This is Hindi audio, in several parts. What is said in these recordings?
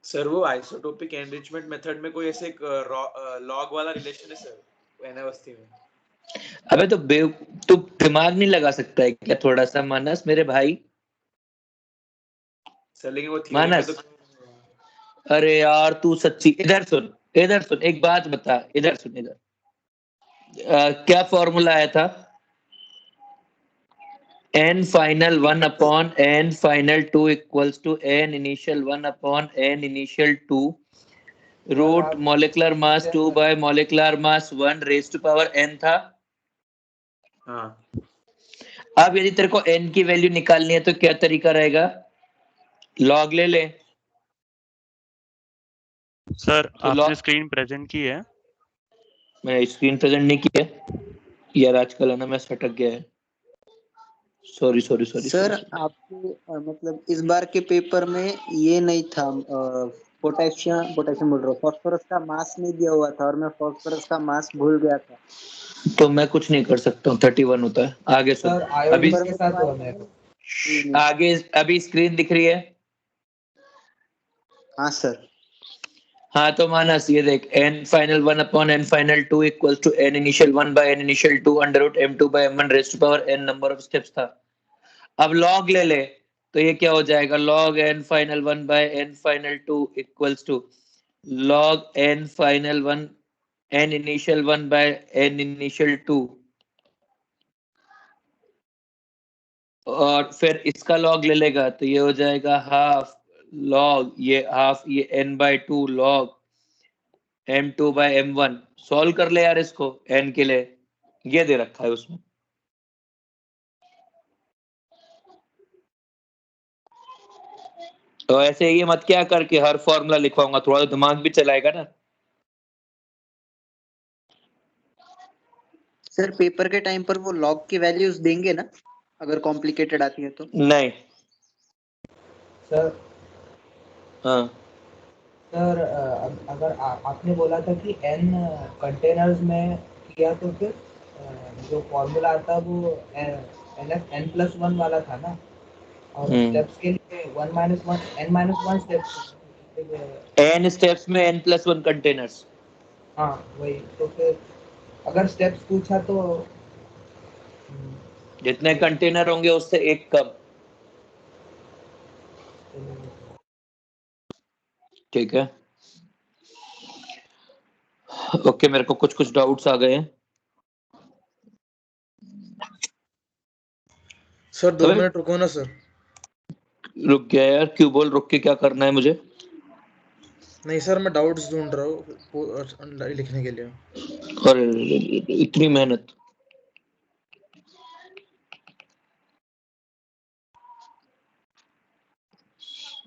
सर वो आइसोटोपिक एनरिचमेंट मेथड में कोई ऐसे लॉग वाला रिलेशन है सर एन अवस्थी में? अबे तो तू दिमाग नहीं लगा सकता है क्या थोड़ा सा मानस मेरे भाई? सर लेकिन वो थ्योरी में मानस, तो अरे यार तू सच्ची, इधर सुन, इधर सुन, एक बात बता, इधर सुन, इधर क्या फॉर्मूला आया था? n final 1 upon n final 2 equals to n initial 1 upon n initial 2 root molecular mass 2 by molecular mass 1 raised to power n था। हाँ अब यदि तेरे को n की वैल्यू निकालनी है तो क्या तरीका रहेगा? लॉग ले ले। सर तो आपने स्क्रीन प्रेजेंट की है? मैं स्क्रीन प्रेजेंट नहीं किया यार, आजकल है ना मैं सटक गया है, sorry sorry sorry sir sorry. आपके मतलब इस बार के पेपर में ये नहीं था, पोटेशियम पोटेशियम बोल रहा हूँ, फास्फोरस का मास नहीं दिया हुआ था और मैं फास्फोरस का मास भूल गया था। तो मैं कुछ नहीं कर सकता हूँ, 31 होता है। आगे सुन, सर आयोडीन अभी के साथ हुआ मेरे को। आगे अभी स्क्रीन दिख रही है? हाँ सर। हाँ तो मानस ये देख, n final 1 upon n final 2 equals to n initial 1 by n initial 2 under root m2 by m1 raised to power n number of steps था। अब log ले ले तो ये क्या हो जाएगा? log n final 1 by n final 2 equals to log n final 1 n initial 1 by n initial 2, और फिर इसका log ले लेगा तो ये हो जाएगा हाफ log ये हाफ ये n by 2 log m2 by m1। Solve कर ले यार इसको n के लिए, ये दे रखा है उसमें। तो ऐसे ये मत क्या कर कि हर फॉर्मूला लिखवाऊंगा, थोड़ा तो दिमाग भी चलाएगा ना। सर पेपर के टाइम पर वो लॉग की वैल्यूज देंगे ना अगर कॉम्प्लिकेटेड आती है तो? नहीं सर हाँ सर अगर आपने बोला था कि n कंटेनर्स में किया तो फिर जो फॉर्मूला आता वो n+1 वाला था ना, और स्टेप्स के लिए 1 - 1 n-1 स्टेप्स। n स्टेप्स में n+1 कंटेनर्स। हाँ वही, तो फिर अगर स्टेप्स पूछा तो जितने कंटेनर होंगे उससे एक कम। ठीक है ओके, मेरे को कुछ कुछ डाउट्स आ गए हैं। सर 2 मिनट रुको ना सर। रुक गया यार, क्यों बोल? रुक के क्या करना है मुझे? नहीं सर मैं डाउट्स ढूंढ रहा हूँ लिखने के लिए। अरे इतनी मेहनत।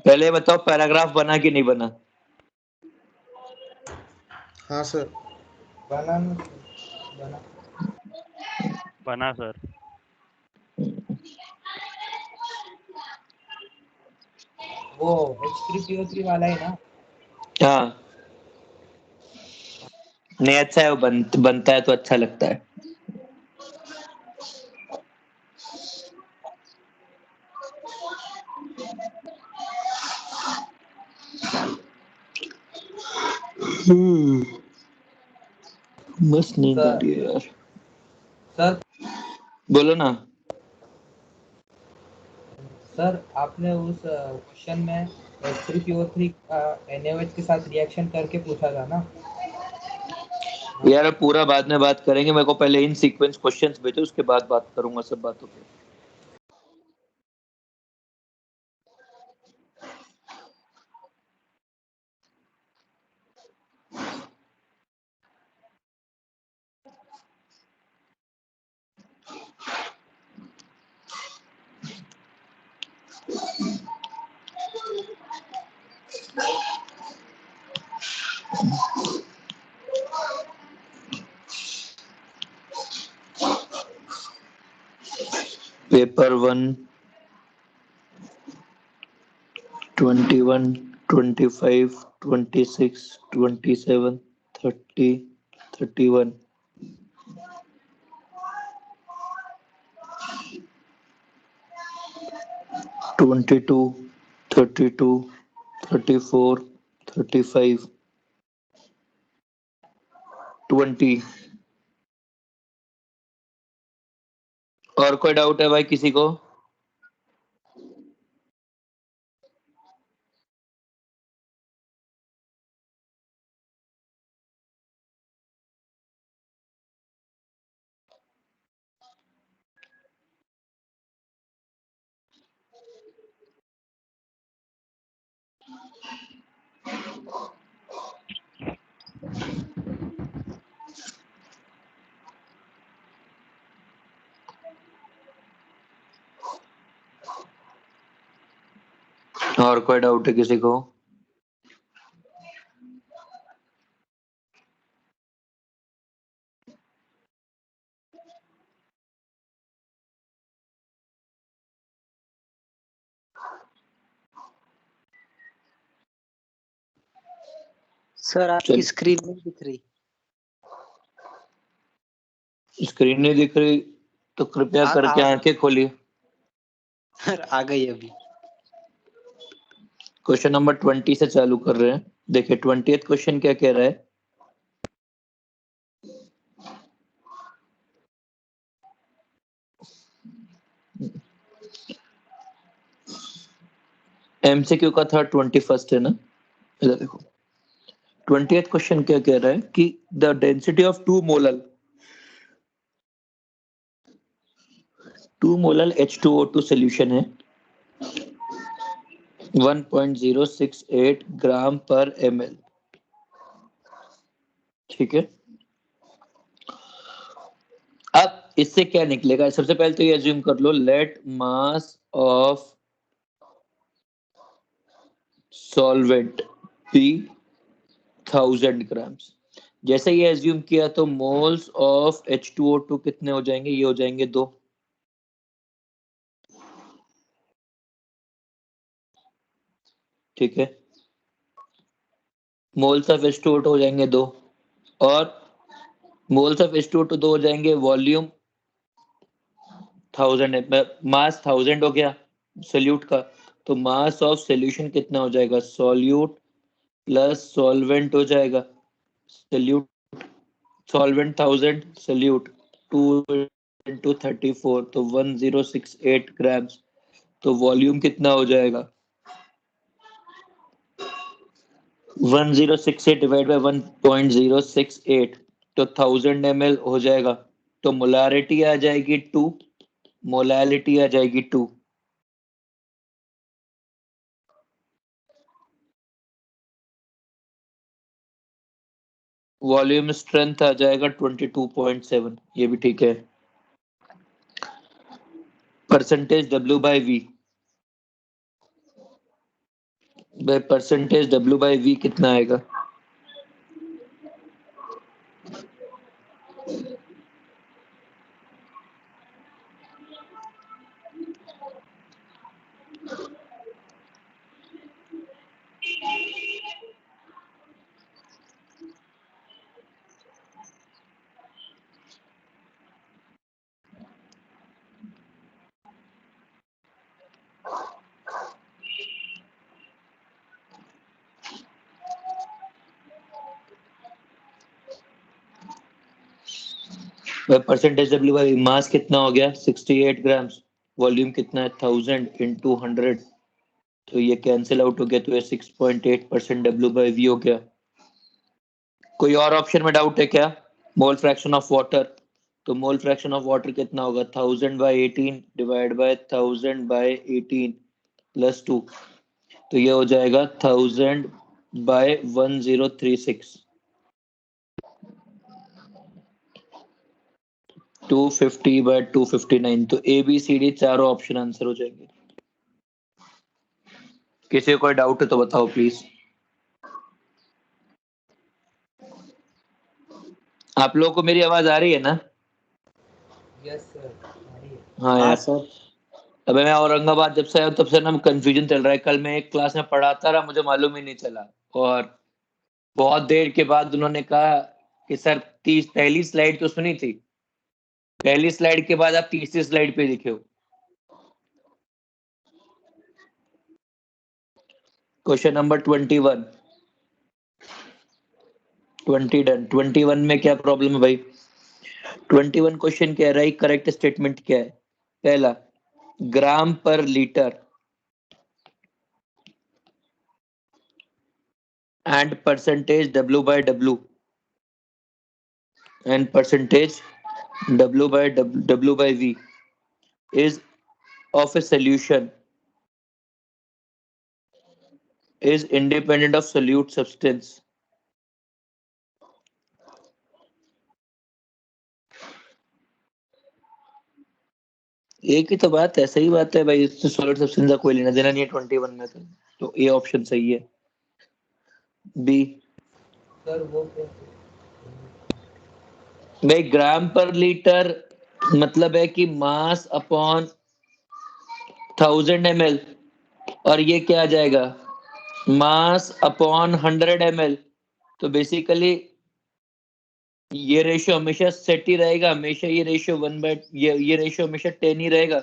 पहले बताओ पैराग्राफ बना कि नहीं बना? हाँ सर बना बना सर। वो H3PO3 वाला है ना? हाँ नहीं अच्छा है, वो बनता है तो अच्छा लगता है। बस नींद आ रही है यार। सर बोलो ना। सर आपने उस क्वेश्चन में H3PO3 का NaOH के साथ रिएक्शन करके पूछा था ना? यार पूरा बाद में बात करेंगे, मेरे को पहले इन सीक्वेंस क्वेश्चंस भेजो, उसके बाद बात करूंगा सब बातों पे। पेपर 1 21 25 26 27 30 31 22 32 34 35 20 और कोई डाउट है भाई किसी को? और कोई डाउट है किसी को? सर आपकी स्क्रीन नहीं दिख रही। स्क्रीन नहीं दिख रही तो कृपया करके आंखें खोलिए। सर आ गई अभी। क्वेश्चन नंबर 20 से चालू कर रहे हैं। देखिए 20th क्वेश्चन क्या कह रहा है। एमसीक्यू का था 21st है ना। इधर देखो 20th क्वेश्चन क्या कह रहा है कि the density of 2 molal H2O2 solution है 1.068 ग्राम पर ml। ठीक है, अब इससे क्या निकलेगा? सबसे पहले तो ये अज्यूम कर लो, let mass of solvent be 1000 grams. जैसे ये अज्यूम किया तो मोल्स ऑफ H2O2 कितने हो जाएंगे? ये हो जाएंगे 2। ठीक है, मोल्स ऑफ H2O2 हो जाएंगे 2 और मोल्स ऑफ H2O2 2 हो जाएंगे, वॉल्यूम 1000 है, मास 1000 हो गया सोल्यूट का। तो मास ऑफ सॉल्यूशन कितना हो जाएगा? सोल्यूट प्लस सॉल्वेंट हो जाएगा। सोल्यूट सॉल्वेंट 1000, सोल्यूट 2 into 34 तो 1068 ग्राम्स। तो वॉल्यूम कितना हो जाएगा? 1068 डिवाइड बाय 1.068 तो 1000 ml हो जाएगा। तो मोलारिटी आ जाएगी 2, मोलालिटी आ जाएगी 2। वॉल्यूम स्ट्रेंथ आ जाएगा 22.7, ये भी ठीक है। Percentage W by V, percentage W by V कितना आएगा? परसेंटेज W बाई मास कितना हो गया? 68 ग्राम्स। वॉल्यूम कितना है? 1000 into 100 तो ये कैंसिल आउट हो गया, तो ये 6.8% W बाई वी हो गया। कोई और ऑप्शन में डाउट है क्या? मोल फ्रैक्शन ऑफ वाटर, तो मोल फ्रैक्शन ऑफ वाटर कितना होगा? 1000 by 18 divide by 1000 by 18 plus 2 तो ये हो जाएगा 1000 बाय 1036 250 बाय 259। तो ए बी सी डी चारों ऑप्शन आंसर हो जाएंगे। किसी को कोई डाउट है तो बताओ प्लीज। आप लोगों को मेरी आवाज आ रही है ना? Yes sir. हाँ हाँ यार, सर। अबे मैं औरंगाबाद जब से आया हूं, तब से ना कंफ्यूजन चल रहा है। कल मैं एक क्लास में पढ़ाता रहा, मुझे मालूम ही नहीं चला, और बहुत देर के बाद उन्होंने कहा कि सर पहली स्लाइड तो सुनी थी, पहली स्लाइड के बाद आप तीसरी स्लाइड पे दिखे हो। Question number 21, 20 done. 21 में क्या प्रॉब्लम है भाई? 21 क्वेश्चन कह रहा है करेक्ट स्टेटमेंट क्या है? पहला, ग्राम पर litre and percentage W by W and percentage W by W by V is of a solution is independent of solute substance. एक ही तो बात है, सही बात है भाई, इससे सॉलिड सब्सटेंस का कोई लेना देना नहीं है 21 में। तो ए ऑप्शन सही है। बी सर वो क्या? भाई ग्राम पर लीटर मतलब है कि मास अपॉन 1000 ml, और ये क्या आ जाएगा? Mass upon 100 ml। तो बेसिकली ये रेशियो हमेशा सेट ही रहेगा, हमेशा ये रेशियो 1/, ये रेशियो हमेशा 10 ही रहेगा।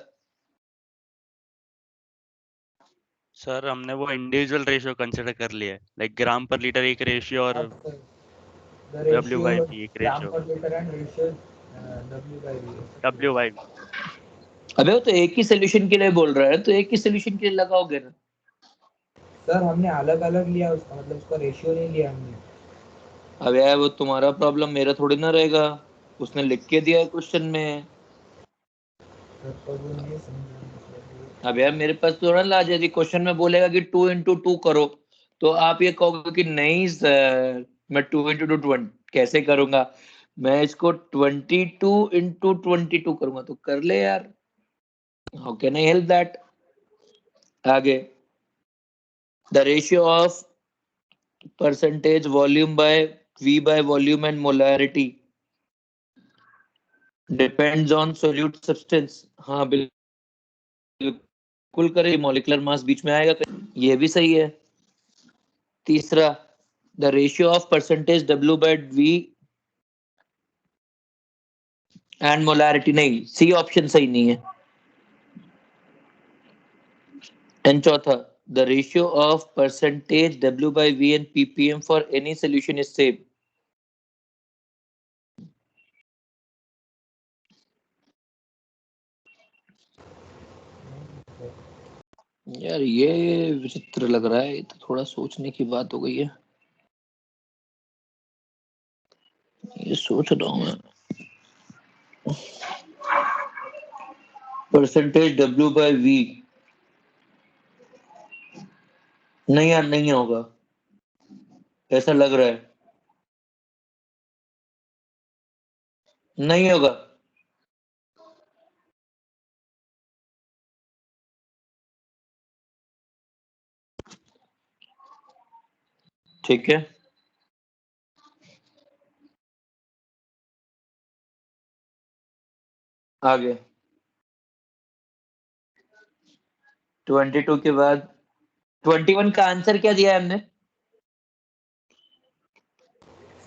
सर हमने वो इंडिविजुअल रेशियो कंसिडर कर लिया है, लाइक ग्राम पर लीटर एक रेशियो और The W by ratio V एक gram ratio, per liter and ratio W by V. W by V। अबे वो तो एक ही सोल्यूशन के लिए बोल रहा है, तो एक ही सोल्यूशन के लिए लगाओगे ना। सर हमने अलग अलग लिया उसका, मतलब उसका रेशियो नहीं लिया हमने। अब यार वो तुम्हारा प्रॉब्लम, मेरा थोड़ी ना रहेगा। उसने लिख के दिया है क्वेश्चन में। सर पर वो नहीं समझा। अब यार मेरे पास तो ना यदि क्वेश्चन में बोलेगा कि 2 into 2 करो, तो आप ये कहोगे कि नहीं सर मैं 2 into 2 कैसे करूंगा, मैं इसको 22 into 22 करूंगा। तो कर ले यार, how can I help that. आगे, the ratio of percentage volume by V by volume and molarity depends on solute substance। हाँ बिल्कुल करें, मॉलिक्यूलर मास बीच में आएगा, ये भी सही है। तीसरा, the ratio of percentage W by V and molarity, नहीं, सी ऑप्शन सही नहीं है। एंड चौथा, the ratio of percentage W by V and ppm for any solution is same. यार ये विचित्र लग रहा है, तो थोड़ा सोचने की बात हो गई है। ये सोच रहा हूँ मैं, परसेंटेज W by V, नहीं यार नहीं होगा, ऐसा लग रहा है, नहीं होगा। ठीक है, आगे 22 के बाद 21 का आंसर क्या दिया है हमने?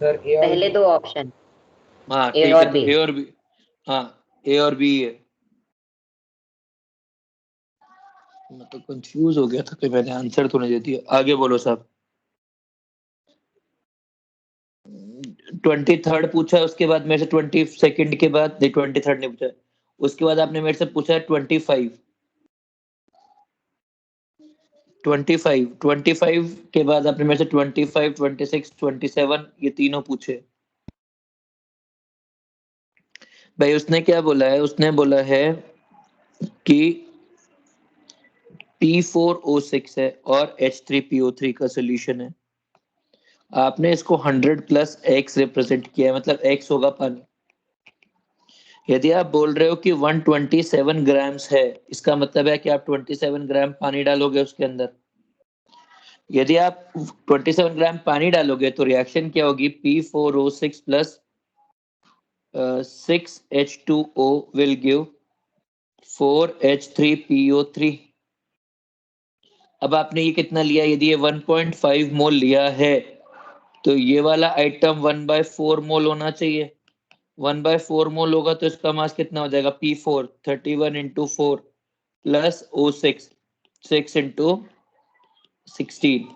सर ए और पहले बी। दो ऑप्शन, हाँ ए ठीक और है, तो बी। ए और बी। हाँ ए और बी है। मैं तो कंफ्यूज हो गया था कि मैंने आंसर तो नहीं दे दिया। आगे बोलो साहब। 23rd पूछा है, उसके बाद मेरे से 22nd के बाद, नहीं 23rd नहीं पूछा, उसके बाद आपने मेरे से पूछा है 25। 25 के बाद आपने मेरे से 25, 26, 27 ये तीनों पूछे। भाई उसने क्या बोला है? उसने बोला है कि P4O6 है और H3PO3 का सोल्यूशन है। आपने इसको 100 प्लस X रिप्रेजेंट किया है, मतलब X होगा पानी। यदि आप बोल रहे हो कि 127 ग्राम्स है, इसका मतलब है कि आप 27 ग्राम पानी डालोगे उसके अंदर। यदि आप 27 ग्राम पानी डालोगे तो रिएक्शन क्या होगी? P4O6 plus 6H2O will give 4H3PO3। अब आपने ये कितना लिया? यदि ये 1.5 मोल लिया है तो ये वाला आइटम 1/4 मोल होना चाहिए। 1/4 मोल होगा तो इसका मास कितना हो जाएगा? P4 31 into 4 plus O6 6 into 16,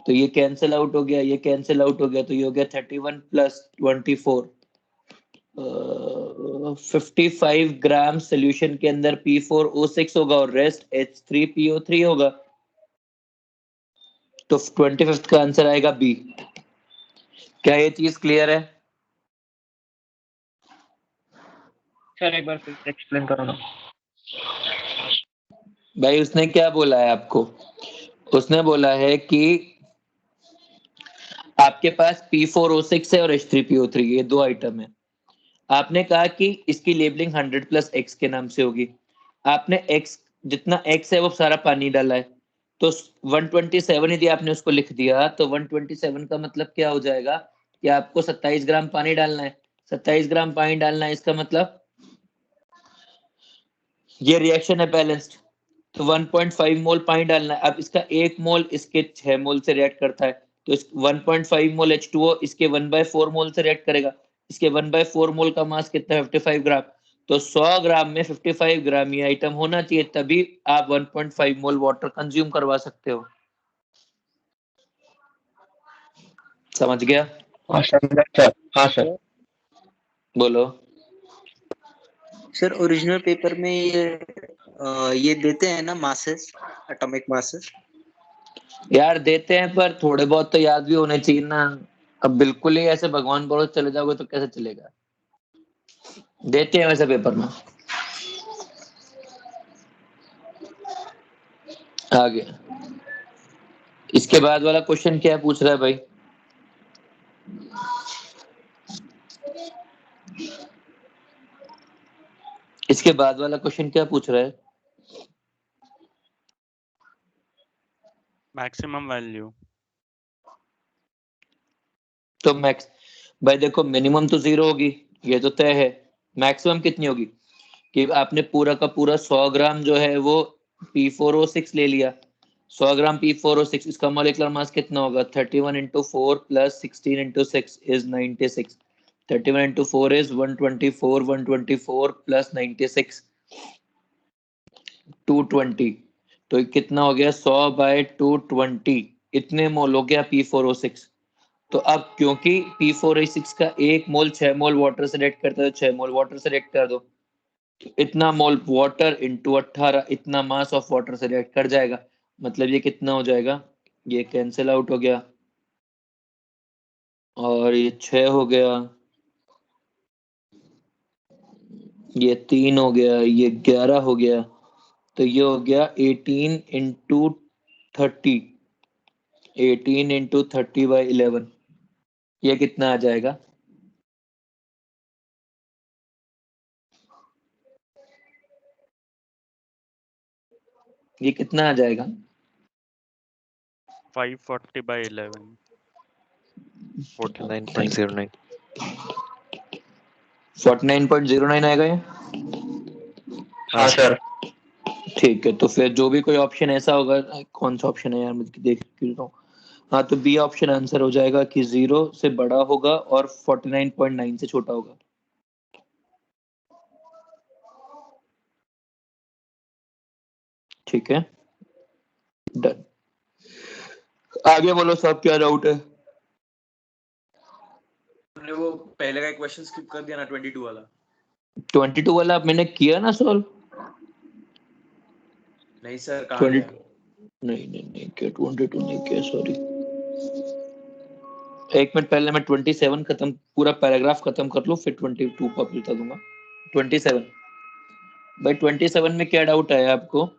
तो ये कैंसिल आउट हो गया, ये कैंसिल आउट हो गया, तो ये हो गया 31 प्लस 24, 55 ग्राम सोल्यूशन के अंदर P4O6 होगा और रेस्ट H3PO3 होगा। तो 25th का आंसर आएगा बी। क्या ये चीज क्लियर है? सर एक बार फिर एक्सप्लेन करो ना। भाई उसने क्या बोला है आपको? उसने बोला है कि आपके पास P4O6 है और H3PO3, ये दो आइटम है। आपने कहा कि इसकी लेबलिंग 100 प्लस एक्स के नाम से होगी। आपने एक्स, जितना एक्स है वो सारा पानी डाला है, तो 127 यदि आपने उसको लिख दिया तो 127 का मतलब क्या हो जाएगा कि आपको 27 ग्राम पानी डालना है। 27 ग्राम पानी डालना है, इसका मतलब ये रिएक्शन है बैलेंस्ड, तो 1.5 मोल पानी डालना है। अब इसका 1 मोल इसके 6 मोल से रिएक्ट करता है, तो इस 1.5 मोल H2O इसके 1/4 मोल से रिएक्ट करेगा। इसके 1/4 मोल का मास कितना है? 55 ग्राम। तो 100 ग्राम में 55 ग्राम ये आइटम होना चाहिए, तभी आप 1.5 मोल वाटर कंज्यूम करवा सकते हो। समझ गया? हाँ सर। हाँ सर। बोलो। सर ओरिजिनल पेपर में ये देते हैं ना मासेस, एटॉमिक मासेस। यार देते हैं, पर थोड़े बहुत तो याद भी होने चाहिए ना। अब बिल्कुल ही ऐसे भगवान भरोसे चले जाओगे तो कैसे चलेगा? देते हैं वैसे पेपर में। आगे इसके बाद वाला क्वेश्चन क्या पूछ रहा है भाई? इसके बाद वाला क्वेश्चन क्या पूछ रहा है? Maximum value. तो मैक्स, भाई देखो मिनिमम तो 0 होगी, ये तो तय है। मैक्सिमम कितनी होगी कि आपने पूरा का पूरा 100 ग्राम जो है वो P4O6 ले लिया। 100 ग्राम P4O6, इसका मॉलिक्यूलर मास कितना होगा? 31 into 4 plus 16 into 6 is 96। 31 into 4 is 124, 124 plus 96 220। तो कितना हो गया? 100/220, इतने मोल हो गया P4O6। तो अब क्योंकि P4O6 का 1 मोल 6 मोल वाटर से रिएक्ट करता है, तो 6 मोल वाटर से रिएक्ट कर दो, तो इतना मोल वाटर इंटू 18, इतना मास ऑफ वाटर से रिएक्ट कर जाएगा। मतलब ये कितना हो जाएगा? ये कैंसिल आउट हो गया, और ये 6 हो गया, ये 3 हो गया, ये 11 हो गया, तो ये हो गया 18 इंटू 30, 18 इंटू 30/11। ये कितना आ जाएगा? ये कितना आ जाएगा? 540/11। 49.09। 49.09 आएगा ये। हाँ सर। ठीक है, तो फिर जो भी कोई ऑप्शन ऐसा होगा, कौन सा ऑप्शन है यार, मुझे देख रहा हूँ। हाँ, तो बी ऑप्शन आंसर हो जाएगा कि 0 से बड़ा होगा और 49.9 से छोटा होगा। ठीक है, डन। आगे बोलो सब, क्या डाउट है? हमने वो पहले का क्वेश्चन स्किप कर दिया ना, 22 वाला। 22 वाला मैंने किया ना सॉल्व। नहीं सर, कहाँ 20 गया? नहीं नहीं नहीं किया, 22 नहीं किया, सॉरी। एक मिनट, पहले मैं 27 खत्म, पूरा पैराग्राफ खत्म कर लूं, फिर 22 को बता दूंगा। 27 भाई, 27 में क्या डाउट आया आपको?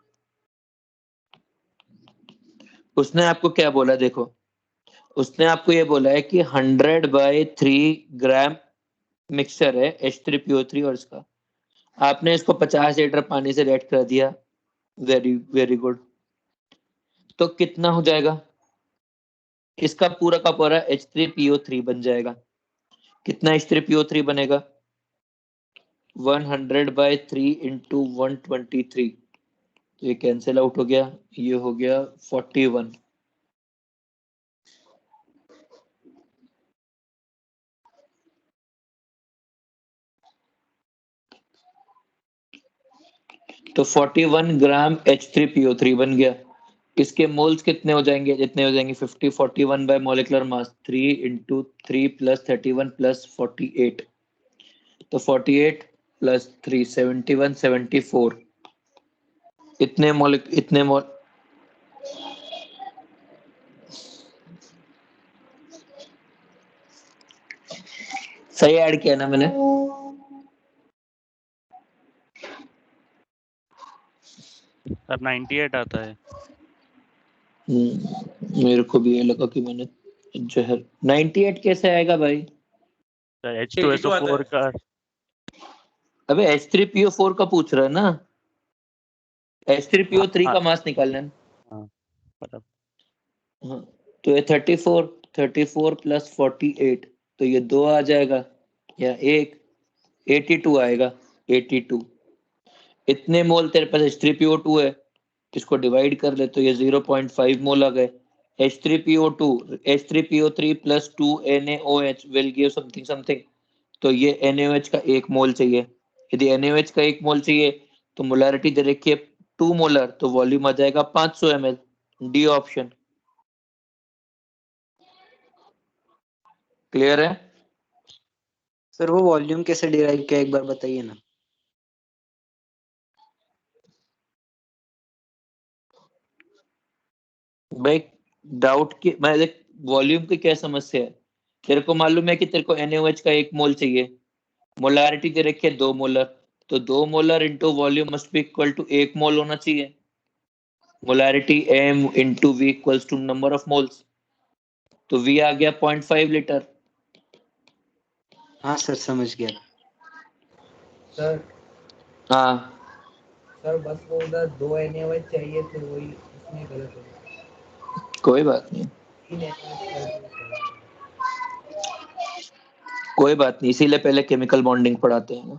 उसने आपको क्या बोला? देखो, उसने आपको ये बोला है कि 100/3 ग्राम मिक्सचर है H3PO3 और इसका, आपने इसको 50 लीटर पानी से रिएक्ट कर दिया। Very very good. तो कितना हो जाएगा? इसका पूरा का पूरा H3PO3 बन जाएगा। कितना H3PO3 बनेगा? 100/3 इंटू 123, तो ये कैंसिल आउट हो गया, ये हो गया 41। तो 41 ग्राम H3PO3 बन गया। इसके मोल्स कितने हो जाएंगे? जितने हो जाएंगे 50 41 bye molecular mass 3 into 3 plus 31 plus 48, तो 48 plus 3 71 74 इतने सही ऐड किया ना मैंने? सर 98 आता है। मेरे को भी ये लगा कि मैंने जहर 98 कैसे आएगा भाई? सर 82 आता H2SO4 है। का अबे H3PO4 का पूछ रहा है ना? H3PO3 हाँ का मास निकालना है। हाँ मतलब हाँ, तो ये 34 प्लस 48 तो ये 2 आ जाएगा या 1 82 आएगा 82। इतने मोल तेरे पास H3PO2 है, इसको डिवाइड कर ले तो ये 0.5 मोल आ गए। H3PO2 H3PO3 plus 2 NaOH will give something something, तो ये NaOH का 1 मोल चाहिए। यदि NaOH का 1 मोल चाहिए तो मोलारिटी दे रखी है 2 मोलर, तो वॉल्यूम आ जाएगा 500 ml। डी ऑप्शन क्लियर है? सर वो वॉल्यूम कैसे डिराइव किया एक बार बताइए ना। भाई डाउट की मैं देख, वॉल्यूम की क्या समस्या है? तेरे को मालूम है कि तेरे को NaOH का 1 मोल चाहिए, मोलारिटी दे रखी है 2 मोलर, तो 2 molar into volume must be equal to 1 mole होना चाहिए। Molarity M into V equals to number of moles, तो V आ गया 0.5 लीटर। हाँ सर समझ गया। सर हाँ सर बस वो उधर 2 NaOH चाहिए थे, वही उसमें गलत हो गया। कोई बात नहीं, 3 NaOH कर दिए सर। कोई बात नहीं, इसीलिए पहले केमिकल बॉन्डिंग पढ़ाते हैं ना।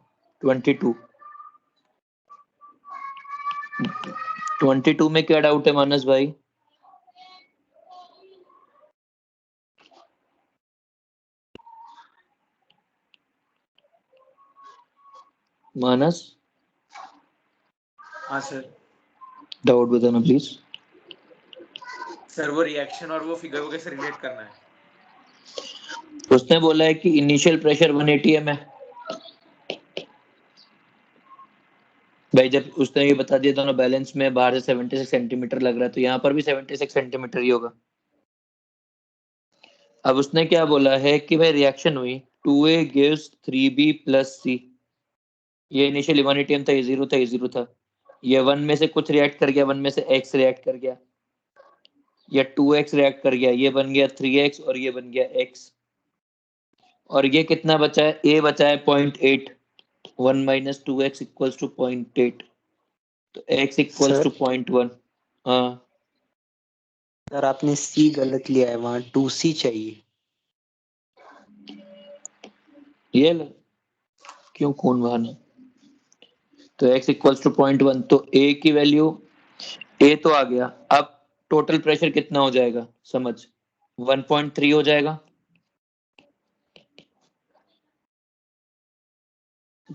22 में क्या डाउट है मानस भाई? मानस हाँ सर। डाउट बताना प्लीज। सर वो रिएक्शन और वो फिगर को कैसे रिलेट करना है? उसने बोला है कि इनिशियल प्रेशर 180 है। भाई जब उसने ये बता दिया दोनों बैलेंस में, बाहर से 76 सेंटीमीटर लग रहा है, तो यहाँ पर भी 76 सेंटीमीटर ही होगा। अब उसने क्या बोला है कि भाई रिएक्शन हुई 2A gives 3B plus C, ये इनिशियली 180 था, ये 0 था, ये 0 था, ये 1 में से कुछ रिएक्ट कर गया, 1 में से X रिएक्ट कर गया, या 2X रिएक्ट कर गया, ये बन गया 3X और ये बन गया X, और ये कितना बचा है? A बचा है 0.8, 1 minus 2X equals to 0.8, तो X equals सर to 0.1। हाँ सर आपने C गलत लिया है, वहाँ 2C चाहिए। ये ले। क्यों खून बहाना? तो x इक्वल्स टू 0.1, तो a की वैल्यू a तो आ गया। अब टोटल प्रेशर कितना हो जाएगा समझ? 1.3 हो जाएगा।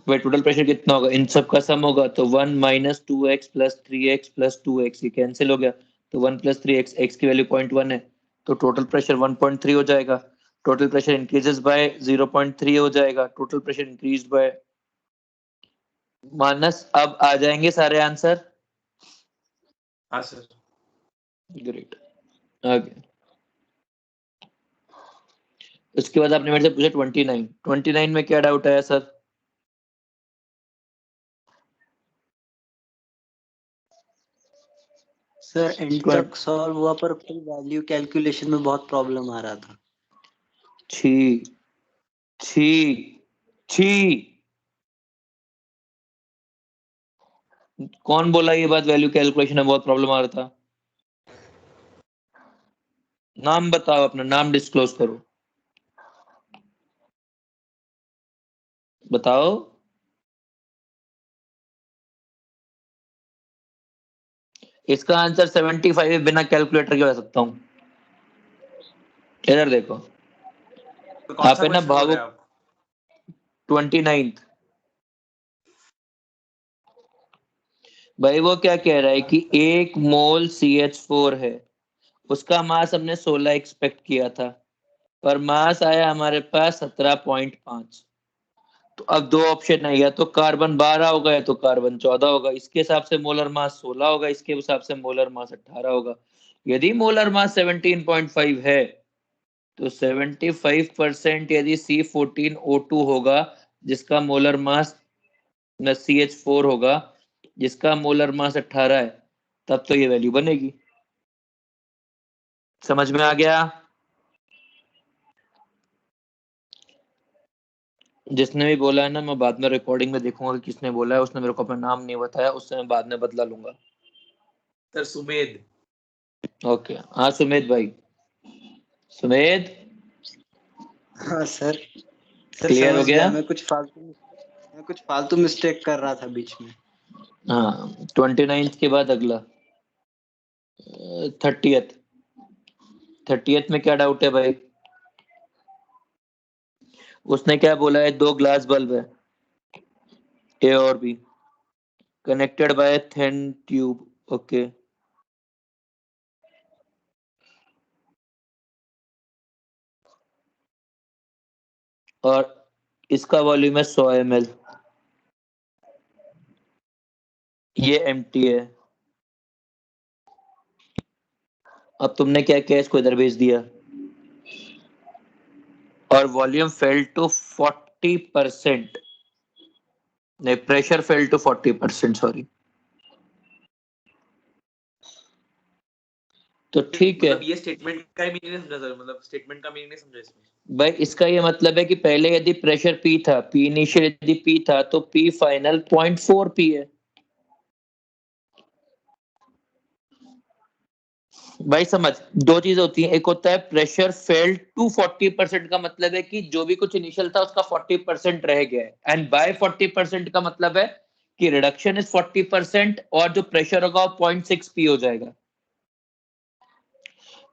भाई टोटल प्रेशर कितना होगा? इन सब का सम होगा, तो 1 minus 2x plus 3x plus 2x, ये कैंसिल हो गया, तो 1 प्लस 3x, x की वैल्यू 0.1 है, तो टोटल प्रेशर 1.3 हो जाएगा। टोटल प्रेशर इंक्रीजेस बाय 0.3 हो जाएगा, टोटल प्रेशर इंक्रीज बाय। मानस अब आ जाएंगे सारे आंसर? हाँ सर। ग्रेट, आगे। उसके बाद आपने मेरे से पूछा 29 में क्या डाउट आया सर? सर एंड तक सॉल्व हुआ पर फिर वैल्यू कैलकुलेशन में बहुत प्रॉब्लम आ रहा था। छी छी छी, कौन बोला ये बात? वैल्यू कैलकुलेशन में बहुत प्रॉब्लम आ रहा था? नाम बताओ, अपना नाम डिस्क्लोज करो, बताओ। इसका आंसर 75 बिना कैलकुलेटर के बता सकता हूँ। इधर देखो, तो कौन आप सा है ना क्वेश्चन बोल भावो रहे हैं आप? 29। भाई वो क्या कह रहा है कि 1 मोल CH4 है, उसका मास हमने 16 एक्सपेक्ट किया था, पर मास आया हमारे पास 17.5। तो अब दो ऑप्शन है, या तो कार्बन 12 होगा या तो कार्बन 14 होगा। इसके हिसाब से मोलर मास 16 होगा, इसके हिसाब से मोलर मास 18 होगा। यदि मोलर मास 17.5 है तो 75% यदि C14O2 होगा, जिसका मोलर मास CH4 होगा, जिसका मोलर मास 18 है, तब तो ये वैल्यू बनेगी। समझ में आ गया? जिसने भी बोला है ना, मैं बाद में रिकॉर्डिंग में देखूंगा कि किसने बोला है। उसने मेरे को अपना नाम नहीं बताया, उससे मैं बाद में बदला लूंगा। सर सुमेध। ओके, हाँ सुमेध भाई। सुमेध, हाँ सर। सर क्लियर हो समझ गया? गया, मैं कुछ फालतू मिस्टेक कर रहा था बीच में। हाँ, 29 के बाद अगला 30th। 30th में क्या डाउट है भाई? उसने क्या बोला है? 2 ग्लास बल्ब है, ए और B, connected by thin tube. Okay, और इसका वॉल्यूम है 100 ml, ये एम्प्टी है। अब तुमने क्या किया? इसको इधर भेज दिया, और वॉल्यूम फेल टू 40%, नहीं, प्रेशर फेल टू 40%, सॉरी। तो ठीक है मतलब ये स्टेटमेंट का ही मीनिंग नहीं समझा सर, मतलब स्टेटमेंट का मीनिंग नहीं समझा इसमें। भाई, इसका ये मतलब है कि पहले यदि प्रेशर P था, P इनिशियल यदि P था, तो P फाइनल 0.4 P है। भाई समझ, दो चीजें होती हैं। एक होता है प्रेशर फेल टू 40%, का मतलब है कि जो भी कुछ इनिशियल था उसका 40% रह गया है, एंड बाय 40% का मतलब है कि रिडक्शन इज 40%, और जो प्रेशर होगा वो 0.6 P हो जाएगा।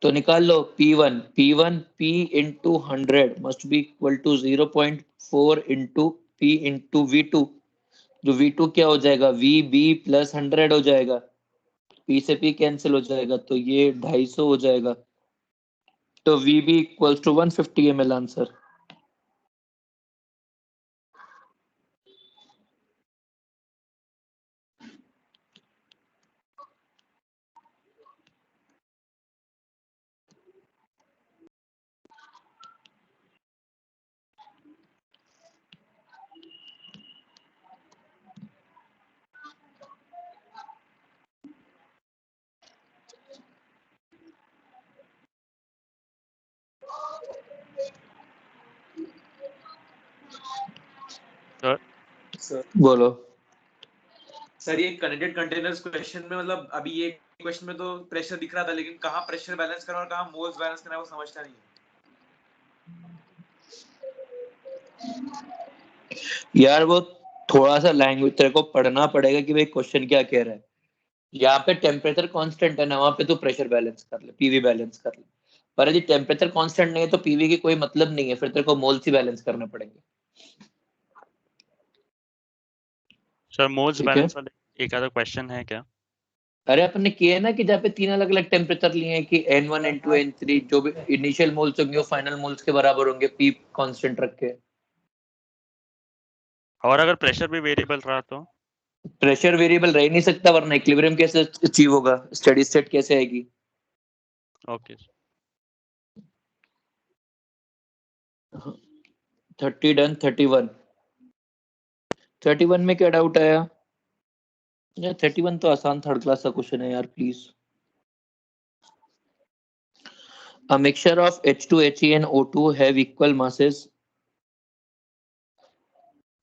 तो निकाल लो P1, P into 100 must be equal to 0.4 into P into V2। जो V2 क्या हो जाएगा? VB प्लस 100 हो जाएगा, P से P कैंसिल हो जाएगा, तो ये 250 हो जाएगा। तो VB equals to 150 ml answer. Sir sir बोलो। सर ये कनेक्टेड कंटेनर्स क्वेश्चन में, मतलब अभी ये क्वेश्चन में तो प्रेशर दिख रहा था, लेकिन कहाँ प्रेशर बैलेंस करना और कहाँ मोल्स बैलेंस करना है वो समझता नहीं है। यार वो थोड़ा सा लैंग्वेज तेरे को पढ़ना पड़ेगा कि भाई क्वेश्चन क्या कह रहा है। यहाँ पे टेम्परेचर कांस्टेंट है ना, वहां पे तो प्रेशर बैलेंस कर ले, पीवी बैलेंस कर ले। पर यदि टेम्परेचर कांस्टेंट नहीं है तो पीवी की कोई मतलब नहीं है, फिर तेरे को मोल्स ही बैलेंस करने पड़ेंगे। सर मोल्स ठीक है, बैलेंस वाले एक आधा क्वेश्चन है क्या? अरे अपन ने किया है ना कि जहाँ पे 3 अलग अलग टेम्परेचर लिए हैं कि N1 N2 N3, जो भी इनिशियल मोल्स होंगे वो फाइनल मोल्स के बराबर होंगे, पी कांस्टेंट रख के। और अगर प्रेशर भी वेरिएबल रहा तो? प्रेशर वेरिएबल रह ही नहीं सकता, वरना इक्विलिब्रियम कैसे अचीव होगा, स्टेडी स्टेट कैसे आएगी? ओके। 30 डन। 31 में क्या डाउट आया यार? 31 तो आसान थर्ड क्लास का क्वेश्चन है यार, please. A mixture of H2He and O2 have equal masses,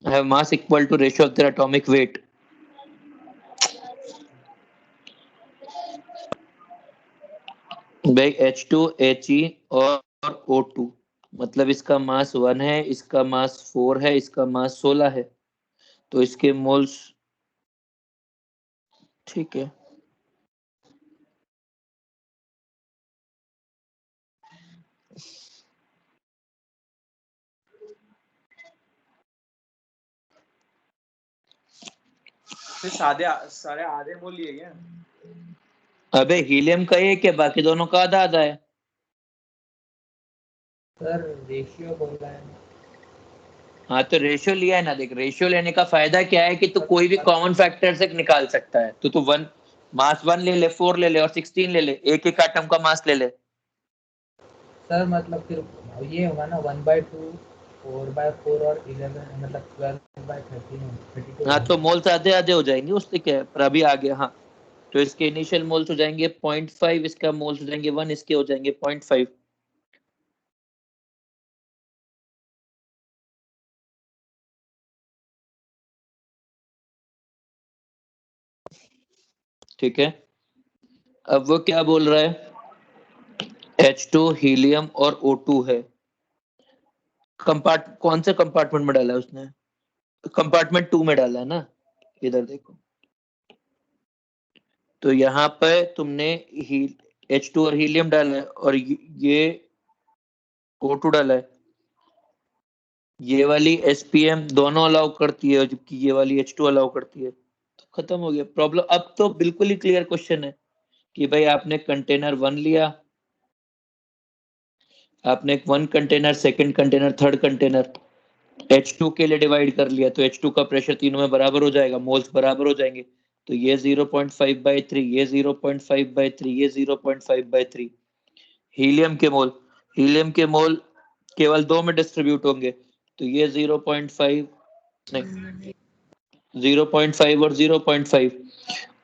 have mass equal to ratio of their atomic weight. भाई H2He और O2, मतलब इसका मास 1 है, इसका मास 4 है, इसका मास 16 है, तो इसके मोल्स, ठीक है। फिर सारे आधे मोल लिए क्या? अबे हीलियम का एक है, बाकी दोनों का आधा आधा है। सर रेशियो बोल रहा है। हाँ तो रेशियो लिया है ना, देख रेशियो लेने का फायदा क्या है कि तू कोई भी कॉमन फैक्टर से निकाल सकता है। तो तू वन मास 1 ले ले, 4 ले ले और 16 ले ले, एक एक एटम का मास ले ले। सर मतलब फिर ये होगा ना 1/2 4/4 और 11 मतलब 12/13 32 हाँ तो होगा। मोल्स आधे आधे हो जाएंगे उससे क्या है, पर अभी आ गया। हाँ तो इसके इनिशियल मोल्स हो जाएंगे 0.5, इसका मोल्स हो जाएंगे 1, इसके हो जाएंगे 0.5। ठीक है, अब वो क्या बोल रहा है, H2 हीलियम और O2 है। कौन से कंपार्टमेंट में डाला है उसने? कंपार्टमेंट 2 में डाला है ना, इधर देखो। तो यहाँ पे तुमने H2 और हीलियम डाला है और ये O2 डाला है। ये वाली SPM दोनों अलाउ करती है, जबकि ये वाली H2 अलाउ करती है। तो खत्म हो गया प्रॉब्लम। अब तो बिल्कुल ही क्लियर क्वेश्चन है कि भाई आपने कंटेनर 1 लिया, आपने 1 container, second container, third container H2 के लिए डिवाइड कर लिया, तो H2 का प्रेशर तीनों में बराबर हो जाएगा, मोल्स बराबर हो जाएंगे। तो ये 0.5/3, ये 0.5/3, ये 0.5/3। हीलियम के मोल केवल 2 में डिस्ट्रीब्यूट होंगे, तो ये 0.5 नहीं 0.5 और 0.5,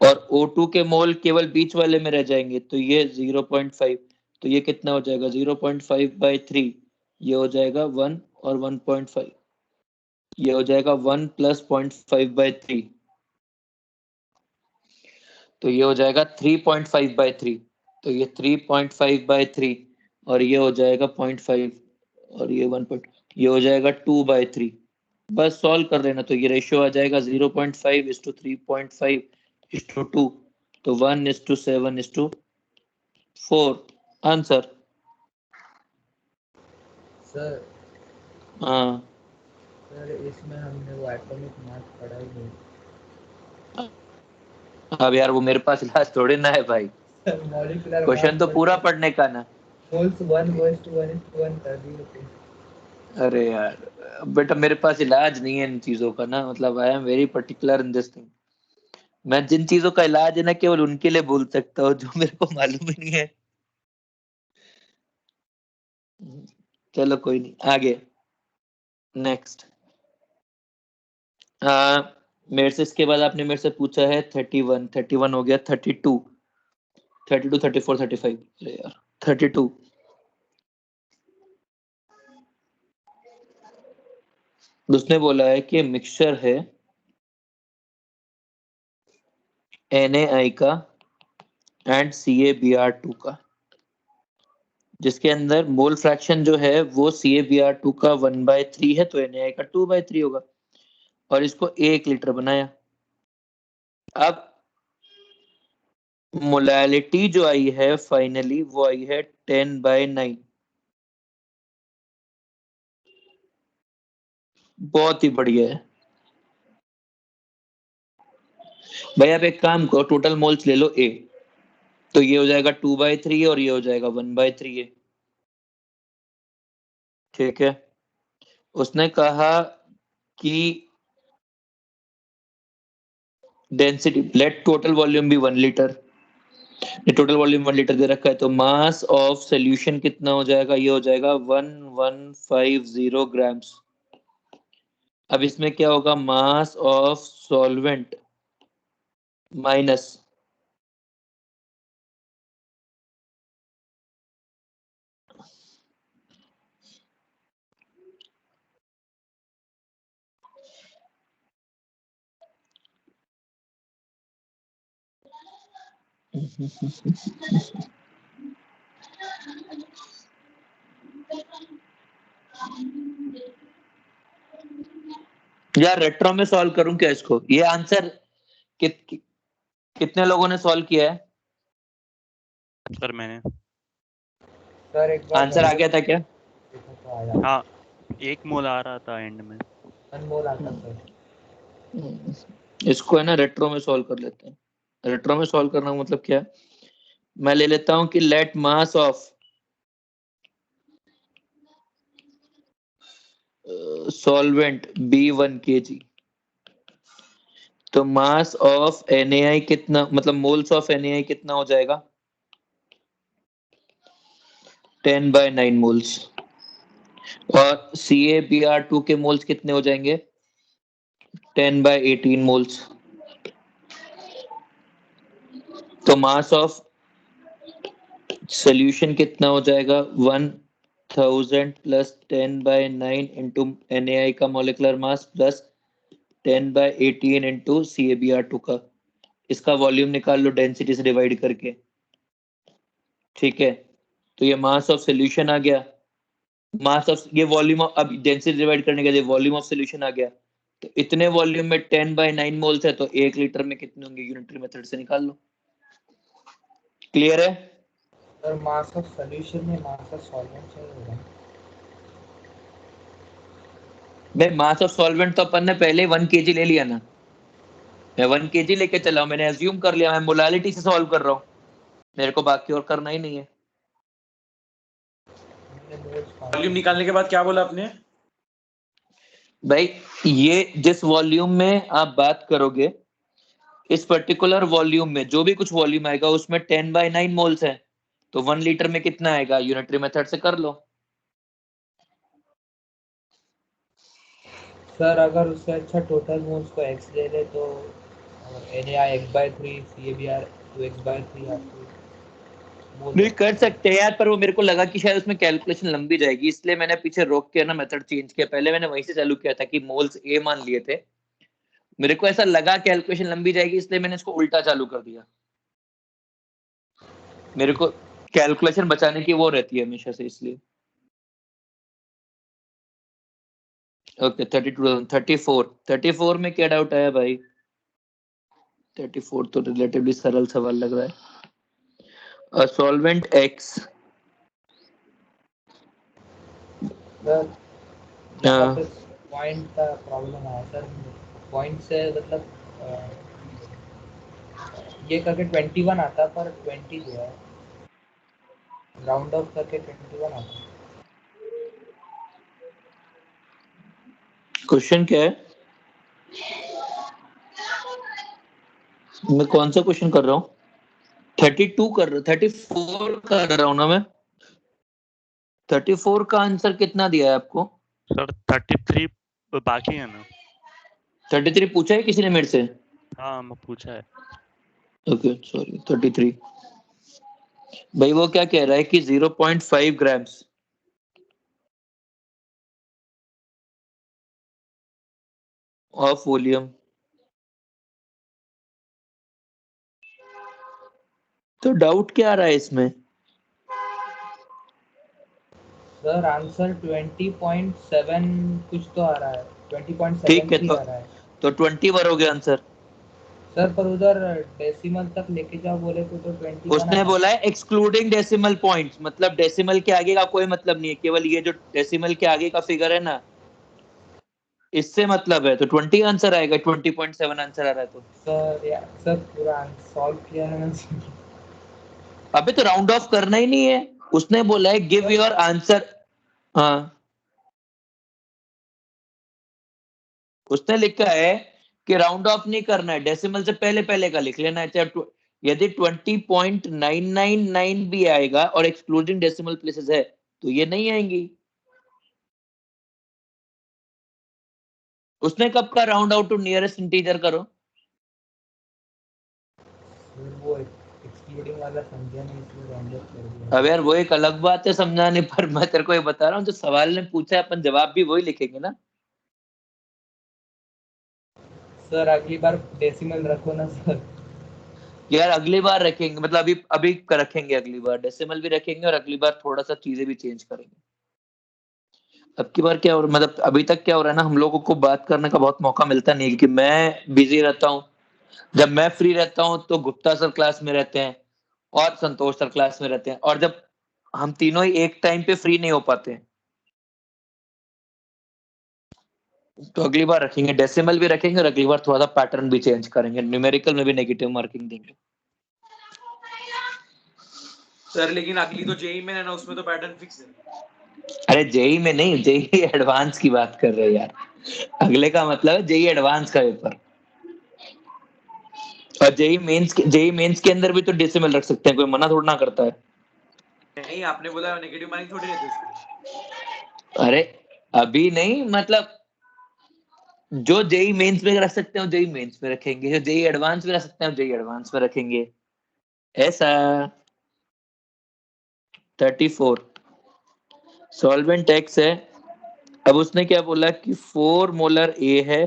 और O2 के मोल केवल बीच वाले में रह जाएंगे, तो ये 0.5। तो ये कितना हो जाएगा 0.5/3, ये हो जाएगा 1 और 1.5, ये हो जाएगा 1 + 0.5/3, तो ये हो जाएगा 3.5/3। तो ये 3.5/3 और ये हो जाएगा 0.5 और ये 1. ये हो जाएगा 2/3। बस सॉल्व कर लेना, तो ये रेशियो आ जाएगा 0.5:3.5:2, तो 1:7:4 आंसर। सर हाँ सर इसमें हमने वो एटॉमिक मास पढ़ा ही नहीं। अब यार वो मेरे पास इलाज थोड़ी ना है भाई, सर मॉलिक्यूलर क्वेश्चन तो पूरा पढ़ने का ना। मोल्स 1:1:1 कर दिए थे। अरे यार बेटा मेरे पास इलाज नहीं है इन चीजों का ना, मतलब I am very particular in this thing. मैं जिन चीजों का इलाज है ना केवल उनके लिए बोल सकता हूँ जो मेरे को मालूम ही नहीं है। चलो कोई नहीं, आगे नेक्स्ट। मेरे से इसके बाद आपने मेरे से पूछा है 31 हो गया 32, 34, 35। अरे यार 32। उसने बोला है कि मिक्सचर है NaI का एंड CaBr2 का, जिसके अंदर मोल फ्रैक्शन जो है वो CaBr2 का 1/3 है, तो NaI का 2/3 होगा, और इसको 1 लीटर बनाया। अब मोलैलिटी जो आई है फाइनली वो आई है 10/9। बहुत ही बढ़िया है भाई। आप एक काम करो, टोटल मोल्स ले लो A, तो ये हो जाएगा 2/3 और ये हो जाएगा 1/3। ठीक है, उसने कहा कि डेंसिटी, लेट टोटल वॉल्यूम भी 1 लीटर। टोटल वॉल्यूम 1 लीटर दे रखा है, तो मास ऑफ सोल्यूशन कितना हो जाएगा, ये हो जाएगा 1150 ग्राम्स। अब इसमें क्या होगा, मास ऑफ सॉल्वेंट माइनस यार रेट्रो में सॉल्व करूं क्या इसको? ये आंसर कितने लोगों ने सॉल्व किया है? सर मैंने। सर एक बार आंसर आ गया था क्या? देखो तो आया। हाँ 1 मोल आ रहा था एंड में। 1 मोल आता सर। इसको है ना रेट्रो में सॉल्व कर लेते हैं। रेट्रो में सॉल्व करना मतलब क्या है, मैं ले लेता हूं कि let mass of solvent be 1 kg, तो मास ऑफ NaI कितना, मतलब मोल्स ऑफ NaI कितना हो जाएगा, 10/9 मोल्स। और CaBr2 के मोल्स कितने हो जाएंगे, 10/18 मोल्स। तो मास ऑफ सोल्यूशन कितना हो जाएगा, 1000 प्लस 10/9 इंटू NaI का molecular mass plus 10/18 into CaBr2 का, इसका वॉल्यूम निकाल लो डेंसिटी से डिवाइड करके। ठीक है, तो ये मास ऑफ सोल्यूशन आ गया, मास ऑफ ये वॉल्यूम ऑफ, अब डेंसिटी डिवाइड करने के लिए वॉल्यूम ऑफ सोल्यूशन आ गया, तो इतने वॉल्यूम में 10/9 मोल्स है, तो 1 लीटर में कितने होंगे, यूनिटरी मेथड से निकाल लो। क्लियर है? सर मास ऑफ सॉल्यूशन में मास ऑफ सॉल्वेंट से होगा। भाई मास ऑफ सॉल्वेंट तो अपन ने पहले 1 kg ले लिया ना, मैं 1 kg लेके चला हूं, मैंने अज्यूम कर लिया, मैं मोलालिटी से सॉल्व कर रहा हूं, मेरे को बाकी और करना ही नहीं है। हमने मोल्स वॉल्यूम निकालने के बाद क्या बोला आपने? भाई ये जिस वॉल्यूम में आप बात करोगे, इस पर्टिकुलर वॉल्यूम में जो भी कुछ वॉल्यूम आएगा उसमें 10/9 मोल्स है, तो 1 लीटर में कितना आएगा, यूनिटरी मेथड से कर लो। सर अगर उससे अच्छा टोटल मोल्स को x ले ले तो NaI x/3 CaBr 2x/3 आपको बोल नहीं सकते कर हैं। सकते हैं यार, पर वो मेरे को लगा कि शायद उसमें कैलकुलेशन लंबी जाएगी, इसलिए मैंने पीछे रोक के ना मेथड चेंज किया। पहले मैंने वहीं से चालू किया था कि मोल्स ए मान लिए थे, मेरे को ऐसा लगा कैलकुलेशन लंबी जाएगी, इसलिए मैंने इसको उल्टा चालू कर दिया। मेरे को कैलकुलेशन बचाने की वो रहती है हमेशा से, इसलिए। ओके 34 में क्या डाउट आया भाई? 34 तो रिलेटिवली सरल सवाल लग रहा है। सॉल्वेंट एक्स, सर यहाँ पे पॉइंट का प्रॉब्लम आया सर, पॉइंट से मतलब ये करके 21 आता पर 20 जो है राउंड ऑफ करके 21 आता। क्वेश्चन क्या है, मैं कौन सा क्वेश्चन कर रहा हूँ? 32 कर रहा, 34 कर रहा हूँ ना मैं। 34 का आंसर कितना दिया है आपको? सर 33 बाकी है ना। 33 पूछा है किसी ने मेरे से? हाँ मैं पूछा है। Okay sorry 33। भाई वो क्या कह रहा है कि 0.5 ग्राम्स ऑफ वॉल्यूम, तो डाउट क्या आ रहा है इसमें? सर आंसर 20.7 कुछ तो आ रहा है, ठीक है 20.73 आ रहा है। तो 20 बार हो गया आंसर। सर पर उधर डेसिमल तक लेके जाओ बोले तो 21 उसने आता। बोला है एक्सक्लूडिंग डेसिमल पॉइंट्स, मतलब डेसिमल के आगे का कोई मतलब नहीं है, केवल ये जो डेसिमल के आगे का फिगर है ना, इससे मतलब है, तो 20 आंसर आएगा, 20.7 आंसर आ रहा है तो। सर यार सर पूरा सॉल्व किया है मैंने। अबे तो राउंड ऑफ करना ही नहीं है, उसने बोला है गिव योर आंसर। हाँ उसने लिखा है कि राउंड ऑफ नहीं करना है, डेसिमल से पहले पहले का लिख लेना है, चाहे यदि 20.999 भी आएगा और एक्सक्लूडिंग डेसिमल प्लेसेस है तो ये नहीं आएंगी। उसने कब का round out to nearest integer करो? वो एक्सक्लूडिंग वाला समझा नहीं इसलिए राउंड ऑफ कर दिया। अब यार वो एक अलग बात है समझाने पर, मैं तेरे को ये बता रहा हूँ जो सवाल ने पूछा है अपन जवाब भी वही लिखेंगे ना। सर अगली बार डेसिमल रखो ना सर। यार अगली बार रखेंगे, मतलब अभी अभी रखेंगे, अगली बार डेसिमल भी रखेंगे और अगली बार थोड़ा सा चीजें भी चेंज करेंगे। अब की बार क्या हो, मतलब अभी तक क्या हो रहा है ना, हम लोगों को बात करने का बहुत मौका मिलता नहीं, क्योंकि मैं बिजी रहता हूँ। जब मैं फ्री रहता हूँ तो गुप्ता सर क्लास में रहते हैं और संतोष सर क्लास में रहते हैं, और जब हम तीनों ही एक टाइम पे फ्री नहीं हो पाते, तो अगली बार रखेंगे, डेसिमल भी रखेंगे और अगली बार थोड़ा सा पैटर्न भी चेंज करेंगे, न्यूमेरिकल में भी नेगेटिव मार्किंग देंगे। सर लेकिन अगली तो जेई में है ना, उसमें तो पैटर्न फिक्स है। अरे जेई में नहीं, जेई एडवांस की बात कर रहे हो यार, अगले का मतलब है जेई एडवांस का पेपर। और जेई मेंस के अंदर भी तो डेसिमल रख सकते हैं, कोई मना थोड़ा ना करता है। नहीं, आपने बोला नेगेटिव मार्किंग थोड़ी रहती है उसमें। अरे अभी नहीं, मतलब जो जेई मेंस में रख सकते हैं जेई मेंस में रखेंगे, जो जेई एडवांस में रख सकते हैं जेई एडवांस में रखेंगे, ऐसा। 34 सॉल्वेंट एक्स है। अब उसने क्या बोला कि 4 मोलर ए है,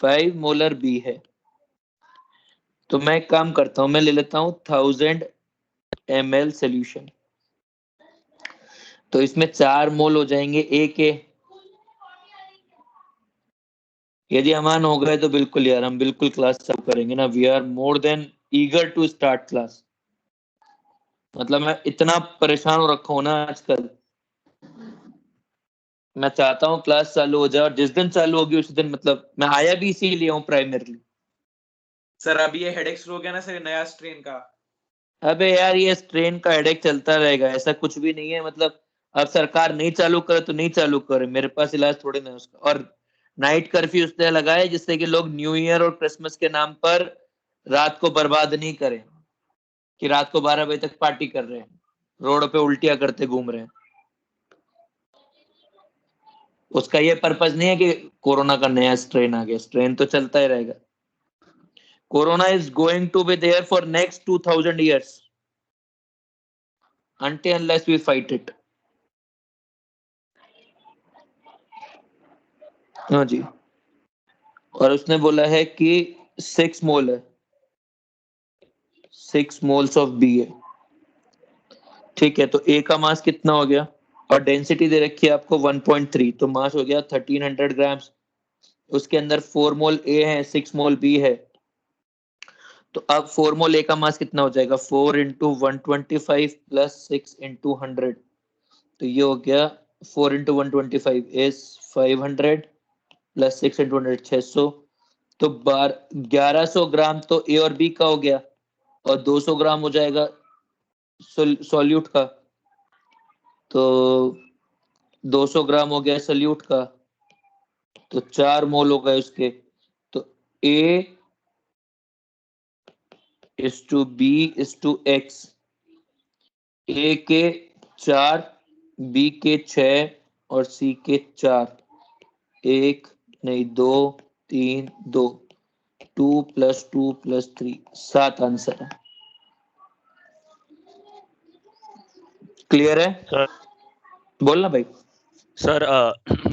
5 मोलर बी है। तो मैं एक काम करता हूं, मैं ले लेता हूं 1000 ml सोल्यूशन। तो इसमें 4 मोल हो जाएंगे ए के। यदि अमान हो गए तो बिल्कुल यार, हम बिल्कुल क्लास चालू करेंगे ना। We are more than eager to start class. मतलब मैं इतना परेशान हो रखा हूं ना आजकल, मैं चाहता हूँ क्लास चालू हो जाए, और जिस दिन चालू होगी उस दिन, मतलब मैं आया भी इसीलिए हूँ प्राइमरली। सर अभी ये हेडेक शुरू हो गया ना सर, नया स्ट्रेन का। अबे यार ये ट्रेन का हेडेक चलता रहेगा, ऐसा कुछ भी नहीं है। मतलब अब सरकार नहीं चालू करे तो नहीं चालू करे, मेरे पास इलाज थोड़े ना है उसका। और नाइट कर्फ्यू उसने लगाए जिससे कि लोग न्यू ईयर और क्रिसमस के नाम पर रात को बर्बाद नहीं करें, कि रात को 12 बजे तक पार्टी कर रहे हैं, रोड पे उल्टियां करते घूम रहे हैं। उसका ये पर्पज नहीं है कि कोरोना का नया स्ट्रेन आ गया, स्ट्रेन तो चलता ही रहेगा। Corona is going to be there for next 2000 years until unless we fight it। हाँ जी। और उसने बोला है कि 6 मोल है, 6 मोल्स ऑफ बी है। ठीक है, तो ए का मास कितना हो गया, और डेंसिटी दे रखी है आपको 1.3, तो मास हो गया 1300 ग्राम्स। उसके अंदर 4 मोल ए है, 6 मोल बी है। तो अब 4 मोल ए का मास कितना हो जाएगा, 4 इंटू 125 प्लस 6 इंटू 100। तो ये हो गया 4 इंटू 125 इज 500 प्लस 6 इंटू 100 600। तो 1100 ग्राम तो ए और बी का हो गया, और 200 ग्राम हो जाएगा सॉल्यूट का। तो 200 ग्राम हो गया सॉल्यूट का, तो 4 मोल हो गए उसके। तो a is to b is to x, a के 4, बी के 6 और सी के 4। 1 नहीं 2 3 2, 2 प्लस 2 प्लस 3, 7 आंसर है। क्लियर है? सर बोलना भाई। सर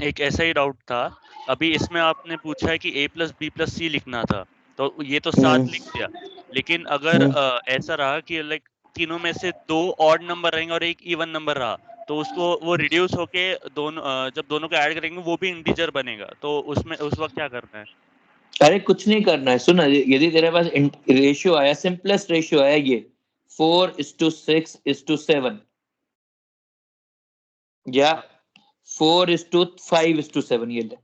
एक ऐसा ही डाउट था। अभी इसमें आपने पूछा है कि a प्लस बी प्लस सी लिखना था, तो ये तो 7 लिख दिया। लेकिन अगर ऐसा रहा कि लाइक तीनों में से 2 ऑड नंबर रहेंगे और एक इवन नंबर रहा, तो उसको वो रिड्यूस होके दोनों जब दोनों को ऐड करेंगे वो भी इंटीजर बनेगा, तो उसमें उस वक्त क्या करना है? अरे कुछ नहीं करना है, सुन। यदि तेरे पास रेशियो आया, सिंपलेस्ट रेशियो आया ये 4:6:7, या 4:5:7, ये ले।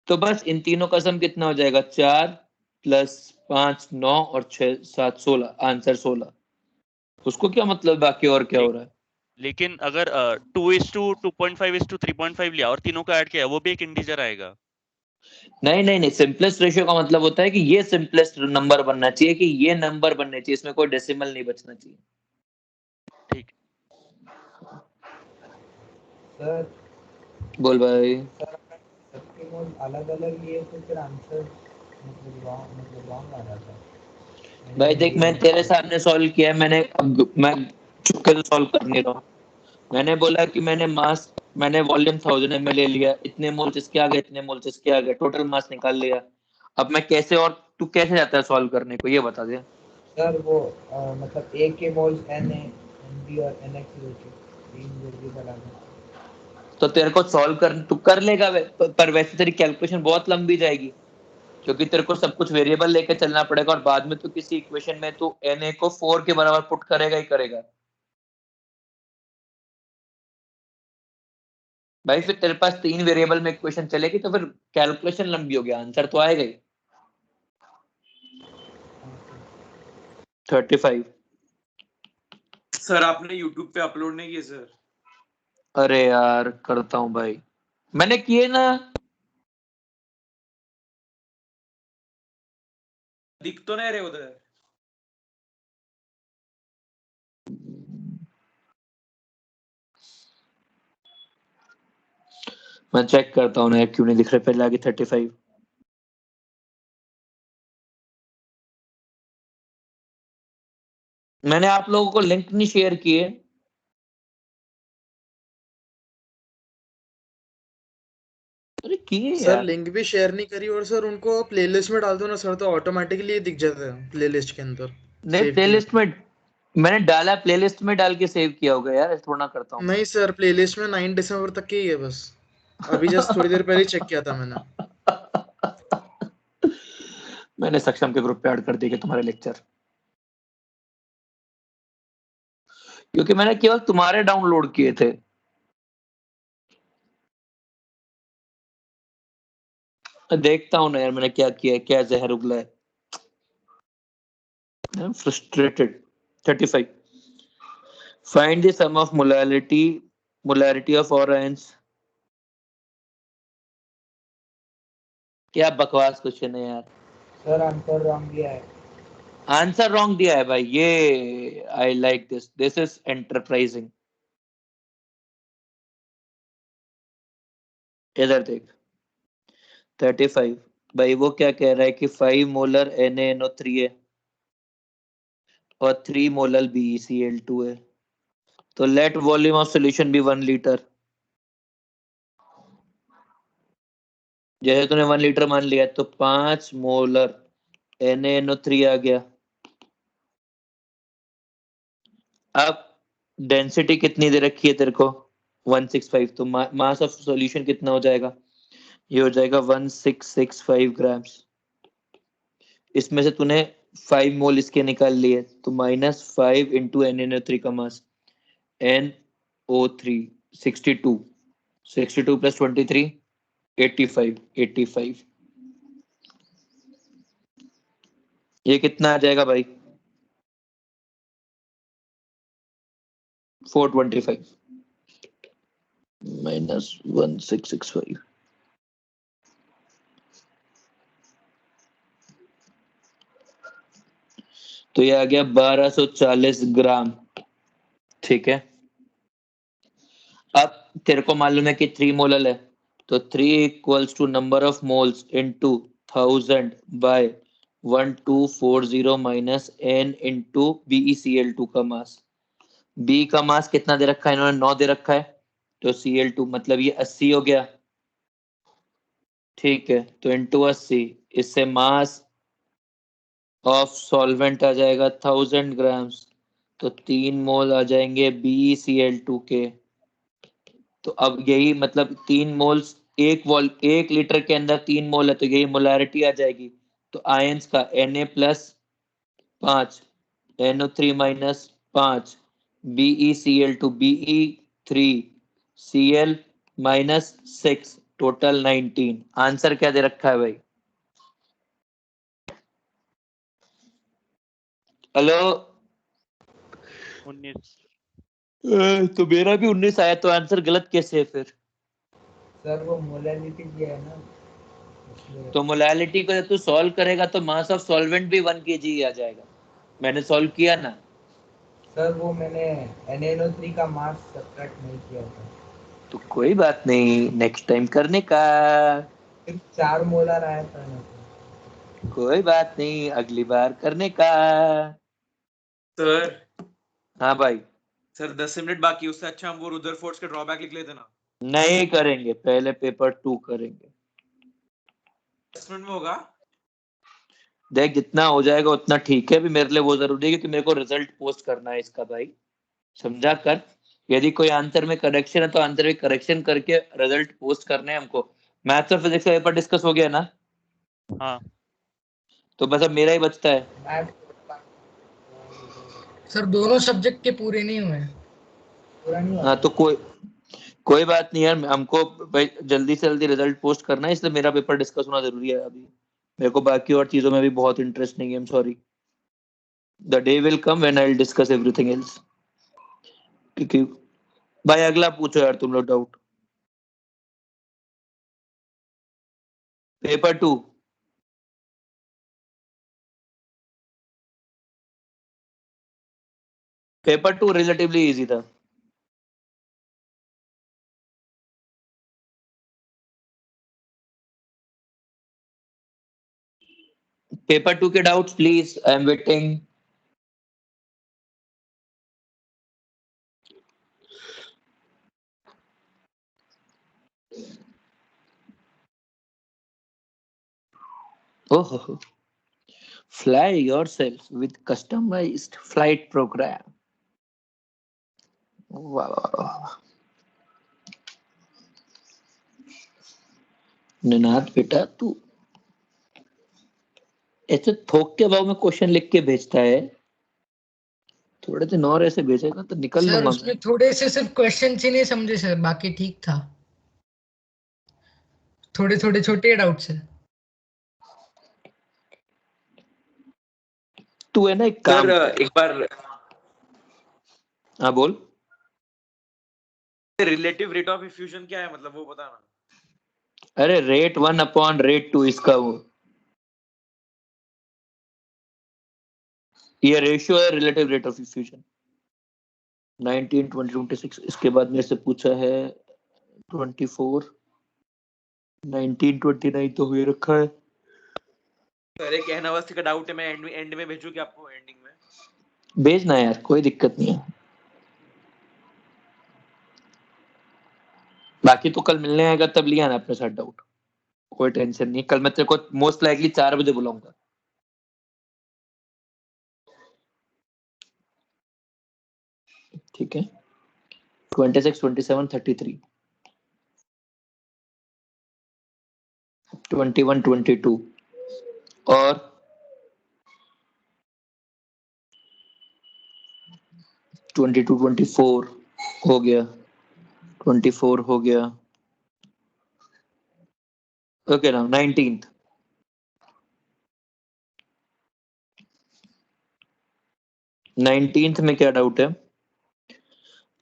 तो बस इन तीनों का सम कितना हो जाएगा, 4 प्लस 5 9 और 6 7 16, आंसर 16। उसको क्या मतलब बाकी और क्या ले, हो रहा है? लेकिन अगर 2:2.5:3.5 लिया और तीनों को ऐड किया, वो भी एक इंटीजर आएगा। नहीं नहीं नहीं, सिंपलेस्ट रेशियो का मतलब होता है कि ये सिंपलेस्ट नंबर बनना चाहिए, कि ये नंबर बनने चाहिए, इसमें कोई डेसिमल नहीं बचना चाहिए। ठीक। सर बोल भाई। सर सबके मोड अलग अलग लिए तो फिर आंसर मतलब रॉन्ग आ जाता है। भाई देख, मैं तेरे सामने सॉल्व किया है, मैं चुपके से सॉल्व कर नहीं रहा हूँ। मैंने बोला कि मैंने वॉल्यूम 1000 ml ले लिया, इतने मोल्स इसके आ गए, इतने मोल्स इसके आ गए, टोटल मास निकाल लिया। अब मैं कैसे, और तू कैसे जाता है सॉल्व करने को, ये बता दे। सर वो मतलब ए के मोल्स एन है, एन बी और एन एक्स लेके तीन वेरिएबल आ गए। तो तेरे को सॉल्व कर, तू कर लेगा पर वैसे तेरी कैलकुलेशन बहुत लंबी जाएगी, क्योंकि तेरे को सब कुछ वेरिएबल लेके चलना पड़ेगा, और बाद में तू किसी इक्वेशन में तू Na को 4 के बराबर पुट करेगा ही करेगा। भाई फिर तेरे पास 3 वेरिएबल में इक्वेशन चलेगी तो फिर कैलकुलेशन लंबी हो गया, आंसर तो आएगा ही। 35। सर आपने YouTube पे अपलोड नहीं किए सर? अरे यार करता हूँ भाई, मैंने किए ना। दिख तो नहीं रहे उधर। मैं चेक करता हूँ ना क्यों नहीं दिख रहे, पहले आगे 35। मैंने आप लोगों को लिंक नहीं शेयर किए। अरे किए सर यार। लिंक भी शेयर नहीं करी और सर उनको प्लेलिस्ट में डाल दो ना सर, तो ऑटोमेटिकली दिख जाता है प्लेलिस्ट के अंदर। नहीं सेव किया प्लेलिस्ट में मैंने डाला, प्लेलिस्ट में डाल के सेव किया होगा यार, ऐसे थोड़ा ना करता हूँ मैं। नहीं सर, प्लेलिस्ट में 9 दिसंबर तक की ही है बस। अभी जस्ट थोड़ी देर पहले ही चेक किया था मैंने। मैंने सक्षम के ग्रुप पे ऐड कर दिए तुम्हारे लेक्चर, क्योंकि मैंने केवल तुम्हारे डाउनलोड किए थे। देखता हूँ ना यार मैंने क्या किया है, क्या जहर उगला है। Frustrated. 35। Find the sum of molarity of और आयंस। क्या बकवास क्वेश्चन है यार। सर आंसर रॉन्ग दिया है। आंसर रॉन्ग दिया है भाई, ये I like this is enterprising. इधर देख 35। भाई वो क्या कह रहा है कि 5 मोलर NaNO3 है और 3 मोलर BeCl2 है, तो let volume of solution be 1 litre. जैसे तूने 1 लीटर मान लिया तो 5 मोलर NaNO3 आ गया। अब डेंसिटी कितनी दे रखी है तेरे को? 165, तो मास ऑफ सॉल्यूशन कितना हो जाएगा? ये हो जाएगा 1665 ग्राम्स। इसमें से तूने 5 मोल इसके निकाल लिए, तो -5 इंटू NaNO3 का मास NO3 62, 62 प्लस 23 85, 85। ये कितना आ जाएगा भाई? 425 माइनस 1665। तो ये आ गया 1240 ग्राम। ठीक है, अब तेरे को मालूम है कि 3 मोलल है, तो 3 equals to number of moles into 1000 by 1240 minus n into BeCl2 का मास। B का मास कितना दे रखा है इन्होंने? 9 दे रखा है, तो Cl2 मतलब ये 80 हो गया। ठीक है, तो इंटू 80, इससे मास ऑफ सॉल्वेंट आ जाएगा 1000 ग्राम्स, तो 3 मोल आ जाएंगे BeCl2 के। तो अब यही मतलब 3 मोल्स, 1 लीटर के अंदर 3 मोल है, तो यही मोलैरिटी आ जाएगी। तो आयंस का Na plus 5, NO3 minus 5, BeCl2 Be3 Cl minus 6, total 19। Answer क्या दे रखा है भाई? हेलो। 19। तो मेरा भी 19 आया, तो आंसर गलत कैसे है फिर? सर वो मोलैरिटी दिया है ना, इसलिए। तो मोलैलिटी को जब तू सॉल्व करेगा तो मास ऑफ सॉल्वेंट भी 1 kg आ जाएगा। मैंने सॉल्व किया ना। सर वो मैंने NaNO3 का मास सब्ट्रैक्ट नहीं किया था। तो कोई बात नहीं, नेक्स्ट टाइम करने का। सिर्फ 4 मोलर आया था ना सर। कोई बात नहीं, अगली बार करने का। सर हाँ भाई। सर 10 मिनट बाकी, उससे अच्छा हम वो रुदरफोर्ड के ड्रॉबैक लिख लेते ना। नहीं करेंगे, पहले पेपर 2 करेंगे। 10 मिनट में होगा। देख जितना हो जाएगा उतना ठीक है, भी मेरे लिए वो जरूरी है क्योंकि मेरे को रिजल्ट पोस्ट करना है इसका भाई, समझा कर। यदि कोई आंसर में करेक्शन है तो आंसर में करेक्शन करके रिजल्ट पोस्ट करने हैं हमको। मैथ्स और फिजिक्स का पेपर डिस्कस हो गया ना? हाँ तो बस अब मेरा ही बचता है। सर दोनों सब्जेक्ट के पूरे नहीं हुए। पूरा नहीं हुआ हाँ था। तो कोई बात नहीं यार, हमको भाई जल्दी से जल्दी रिजल्ट पोस्ट करना है, इसलिए मेरा पेपर डिस्कस होना जरूरी है अभी। मेरे को बाकी और चीजों में भी बहुत इंटरेस्ट नहीं है, I am sorry. The day will come when I will discuss everything else. क्योंकि भाई अगला पूछो यार तुम लोग doubt. Paper 2 paper 2 relatively easy था। पेपर 2 के doubts please, I am waiting. ओहो, fly yourself with customized flight program। वाह निनाद बेटा, तू ऐसे थोक के भाव में क्वेश्चन लिख के भेजता है, थोड़े दिन और ऐसे भेजेगा तो निकल सर लूंगा उसमें मैं। थोड़े से सिर्फ क्वेश्चन ही नहीं समझे सर, बाकी ठीक था। थोड़े थोड़े छोटे डाउट्स है। तू है ना एक काम सर कर। एक बार हाँ बोल। रिलेटिव रेट ऑफ इफ्यूजन क्या है, मतलब वो बताना। अरे रेट 1 अपॉन रेट 2 इसका वो, ये रेशियो है रिलेटिव रेट ऑफ इफ्यूजन। 19 20 26 इसके बाद मेरे से पूछा है 24 19 29 तो हुए रखा है। सर एक एहनावस्ती का डाउट है, मैं एंड में भेजूं क्या आपको, एंडिंग में? भेजना यार, कोई दिक्कत नहीं है। बाकी तो कल मिलने आएगा तब लिया ना अपने साथ डाउट, कोई टेंशन नहीं। कल मैं तेरे को मोस्ट लाइकली 4 बजे बुलाऊंगा। ठीक है। 26 27 33 21 22 और 22 24 हो गया, 24 हो गया। ओके ना 19th 19th में क्या डाउट है?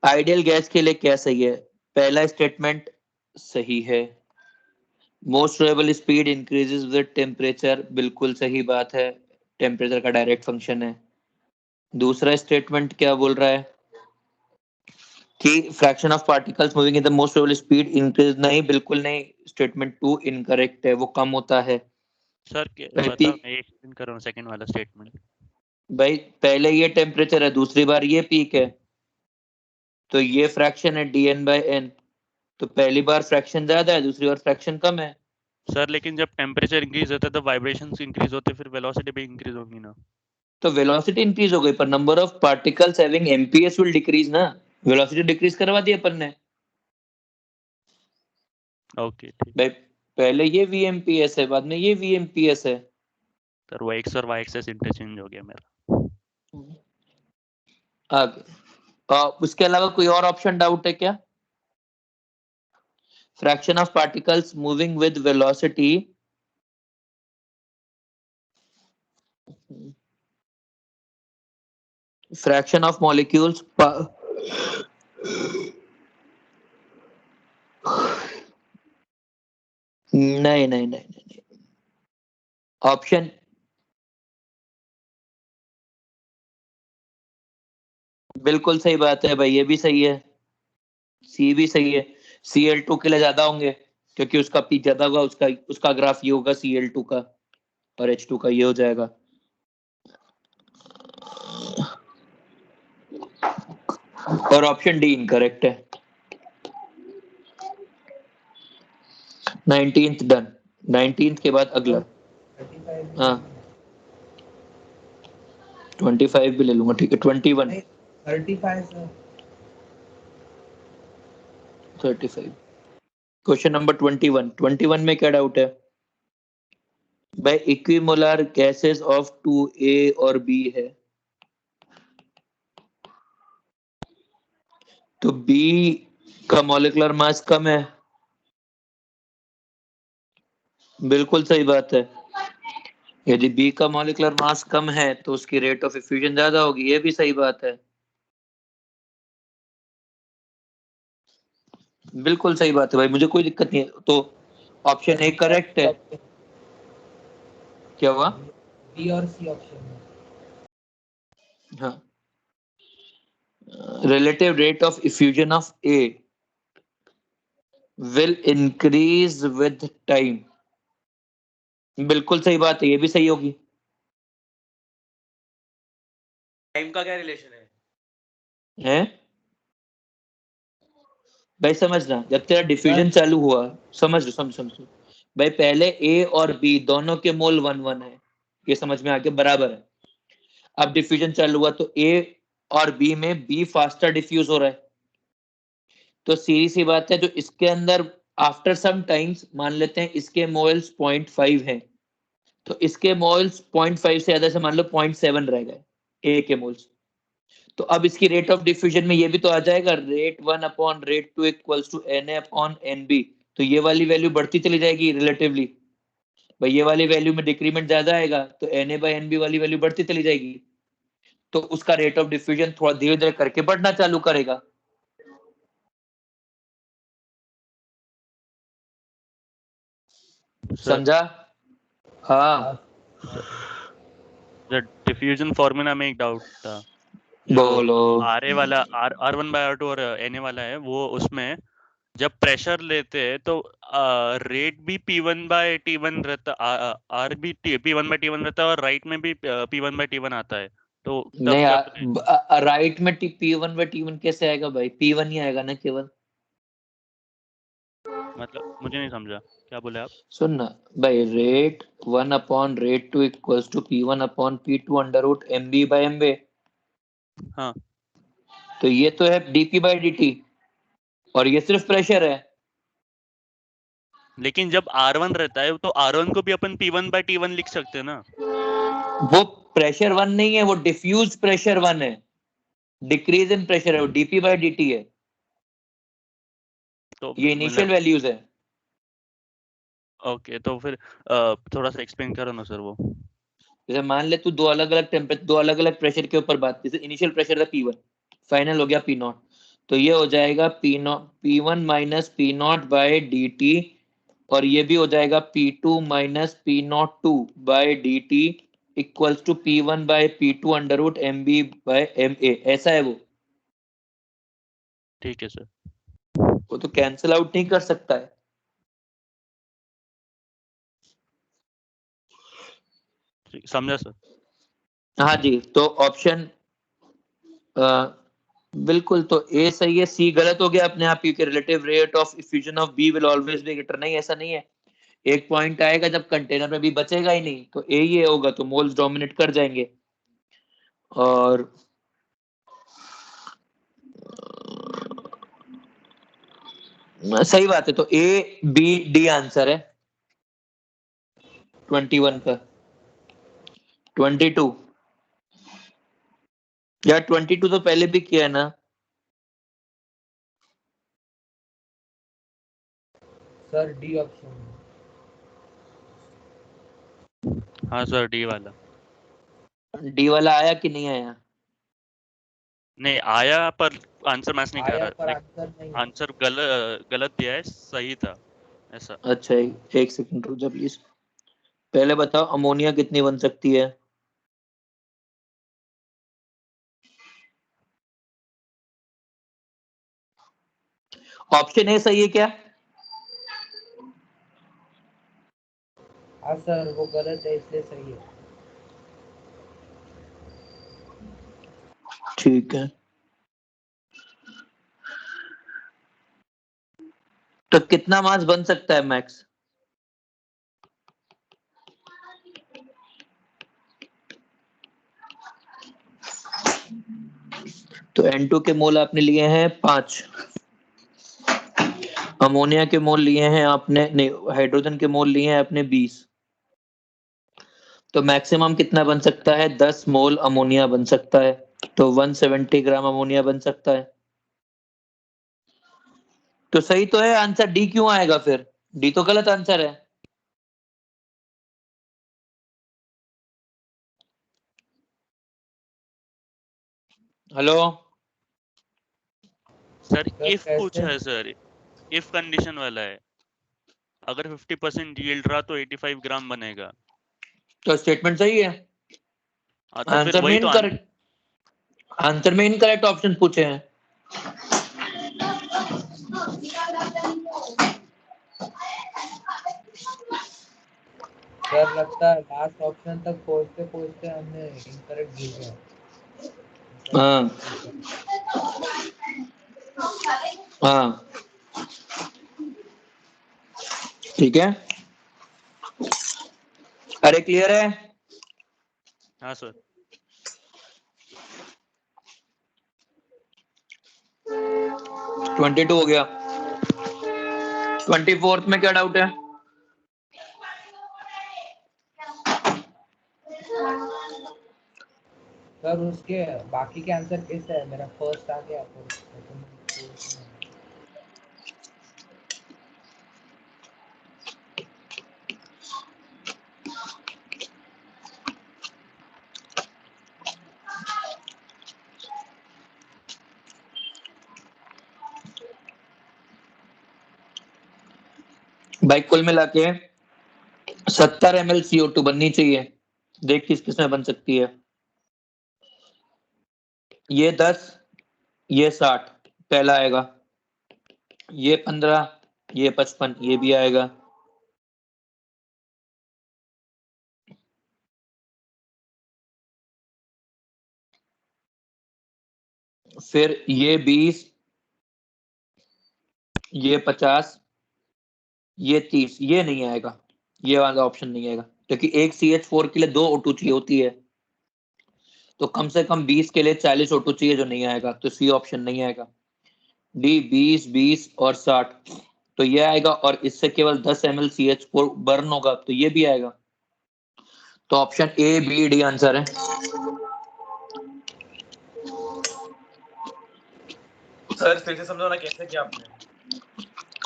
आइडियल गैस के लिए क्या सही है? पहला स्टेटमेंट सही है। Most probable speed increases with temperature, बिल्कुल सही बात है, टेम्परेचर का डायरेक्ट फंक्शन है। दूसरा स्टेटमेंट क्या बोल रहा है कि fraction of particles moving in the most probable speed increase, नहीं बिल्कुल नहीं, स्टेटमेंट 2 इनकरेक्ट है, वो कम होता है। सर भाई बताओ, मैं एक्सप्लेन कर रहा हूँ सेकंड वाला स्टेटमेंट। भाई पहले ये टेम्परेचर है, दूसरी बार ये पीक है, तो ये फ्रैक्शन है dn/n, तो पहली बार फ्रैक्शन ज्यादा है, दूसरी बार फ्रैक्शन कम है। सर लेकिन जब टेम्परेचर इंक्रीज होता है तो वाइब्रेशंस इंक्रीज होते हैं, फिर वेलोसिटी भी इंक्रीज होगी ना। तो वेलोसिटी इंक्रीज हो गई पर number of particles having MPS will decrease ना, वेलोसिटी डिक्रीज करवा दी अपन ने। ओके ठीक। भाई पहले ये वीएमपीएस है, बाद में ये वीएमपीएस है। सर वो एक्स और वाई एक्सेस इंटरचेंज हो गया मेरा। आगे उसके अलावा कोई और ऑप्शन डाउट है क्या? Fraction of particles moving with velocity, fraction of molecules, नहीं नहीं नहीं नहीं, ऑप्शन बिल्कुल सही बात है भाई, ये भी सही है, सी भी सही है। Cl2 के लिए ज्यादा होंगे क्योंकि उसका पीक ज्यादा होगा, उसका उसका ग्राफ ये होगा Cl2 का, और H2 का ये हो जाएगा। और ऑप्शन डी इनकरेक्ट है। 19th done. 19th के बाद अगला 35 हाँ 25 भी ले लूंगा, ठीक है। 21 नहीं 35 सर। 35 क्वेश्चन नंबर 21 में क्या डाउट है भाई? इक्विमोलर गैसेस ऑफ 2A और B है, तो B का मॉलिक्यूलर मास कम है, बिल्कुल सही बात है। यदि बी का मॉलिक्यूलर मास कम है तो उसकी रेट ऑफ इफ्यूजन ज्यादा होगी, ये भी सही बात है, बिल्कुल सही बात है भाई, मुझे कोई दिक्कत नहीं है। तो ऑप्शन ए करेक्ट है। क्या हुआ? बी और सी ऑप्शन में। हाँ, relative rate of effusion of A will increase with time, बिल्कुल सही बात है, ये भी सही होगी। टाइम का क्या रिलेशन है? हैं भाई समझना, जब तेरा डिफ्यूजन चालू हुआ, समझ भाई, पहले ए और बी दोनों के मोल 1-1 है, ये समझ में आके बराबर है। अब डिफ्यूजन चालू हुआ तो ए और बी में बी फास्टर डिफ्यूज हो रहा है, तो सीधी सी बात है, जो इसके अंदर आफ्टर सम टाइम्स मान लेते हैं इसके मोल्स 0.5 है, तो इसके मोल्स 0.5 से ज्यादा से मान लो 0.7 रह गए ए के मोल्स, तो अब इसकी रेट ऑफ डिफ्यूजन में ये भी तो आ जाएगा, rate 1 upon rate 2 equals to N A upon N B, तो ये वाली वैल्यू बढ़ती चली जाएगी रिलेटिवली, भाई ये वाली वैल्यू में डिक्रीमेंट ज्यादा आएगा तो N A by N B वाली वैल्यू बढ़ती चली जाएगी, तो उसका रेट ऑफ डिफ्यूजन थोड़ा धीरे धीरे करके बढ़ना चालू करेगा। समझा? हाँ, डिफ्यूजन फॉर्मूला में एक डाउट था, जो बोलो। आर वाला R1/R2 और Na वाला है, वो उसमें जब प्रेशर लेते हैं तो रेट भी P1/T1 रहता, आर भी P1/T1 रहता है, और राइट में भी P1/T1 आता है, तो तब नहीं, जब राइट में P1 बाई T1 कैसे आएगा भाई? P1 ही आएगा ना केवल। मतलब मुझे नहीं समझा, क्या बोले आप? सुन ना भाई, rate 1 upon rate 2 equals to P1 upon P2 under root MB by MB। हाँ, तो ये तो है dP बाई dt, और ये सिर्फ प्रेशर है। लेकिन जब R1 रहता है तो R1 को भी अपन P1/T1 लिख सकते हैं ना? वो प्रेशर 1 नहीं है, वो डिफ्यूज प्रेशर 1 है, डिक्रीज इन प्रेशर है, वो dP बाई dt है, तो ये इनिशियल वैल्यूज है। ओके, तो फिर थोड़ा सा एक्सप्लेन करो ना सर वो। जैसे मान ले तू दो अलग अलग प्रेशर के ऊपर बात, जैसे इनिशियल प्रेशर था P1, फाइनल हो गया P0, तो ये हो जाएगा P1 minus P0 bye dt, और ये भी हो जाएगा P2 minus P02 by dt equals to P1 by P2 under root MB by MA, ऐसा है वो। ठीक है सर। वो तो कैंसिल आउट नहीं कर सकता है। समझा सर। हाँ जी, तो ऑप्शन बिल्कुल, तो ए सही है, सी गलत हो गया अपने आप, क्योंकि relative rate of effusion of B will always be greater, नहीं ऐसा नहीं है, एक पॉइंट आएगा जब कंटेनर में भी बचेगा ही नहीं, तो ए ही होगा, तो मोल्स डोमिनेट कर जाएंगे। और सही बात है, तो ए बी डी आंसर है 21 का। 22 या 22 तो पहले भी किया है ना? सर डी ऑप्शन में। हाँ सर, डी वाला। डी वाला आया कि नहीं आया? नहीं आया, पर आंसर मैच नहीं कर आया पर रहा, आंसर नहीं। आंसर गलत दिया है, सही था ऐसा। अच्छा, एक सेकंड रुक जा प्लीज, पहले बताओ अमोनिया कितनी बन सकती है? ऑप्शन ए सही है क्या? हाँ सर, वो गलत है इसलिए सही है। ठीक है, तो कितना मास बन सकता है मैक्स? तो N2 के मोल आपने लिए हैं 5, अमोनिया के मोल लिए हैं आपने, नहीं हाइड्रोजन के मोल लिए हैं आपने 20, तो मैक्सिमम कितना बन सकता है? 10 मोल अमोनिया बन सकता है, तो 170 ग्राम अमोनिया बन सकता है। तो सही तो है आंसर, डी क्यों आएगा फिर? डी तो गलत आंसर है। हेलो सर सर इफ कैसे? पूछा है सर, इफ कंडीशन वाला है। अगर 50% यील्ड रहा तो 85 ग्राम बनेगा। तो स्टेटमेंट सही है। हाँ तो फिर आंसर में वही तो इनकरेक्ट, आंसर में इनकरेक्ट ऑप्शन पूछे हैं। सर लगता है लास्ट ऑप्शन तक पहुंचते पहुंचते हमने इनकरेक्ट भेजा। हाँ हाँ ठीक है। अरे क्लियर है? हाँ सर। 22 हो गया। 24th में क्या डाउट है? सर उसके बाकी के आंसर कैसे है? मेरा फर्स्ट आ गया फिर second। भाई कुल मिला के 70 ml CO2 बननी चाहिए। देख किस किस में बन सकती है। ये 10, ये 60 पहला आएगा, ये 15, ये 55, ये भी आएगा। फिर ये 20, ये 50, ये 30, ये नहीं आएगा। ये वाला ऑप्शन नहीं आएगा क्योंकि एक CH4 के लिए 2 O2 चाहिए होती है, तो कम से कम 20 के लिए 40 O2 चाहिए, जो नहीं आएगा, तो सी ऑप्शन नहीं आएगा। डी 20, 20 और 60 तो ये आएगा, और इससे केवल 10 ml CH4 बर्न होगा, तो ये भी आएगा। तो option A B D answer है। सर फिर से समझाना कैसे किया आपने?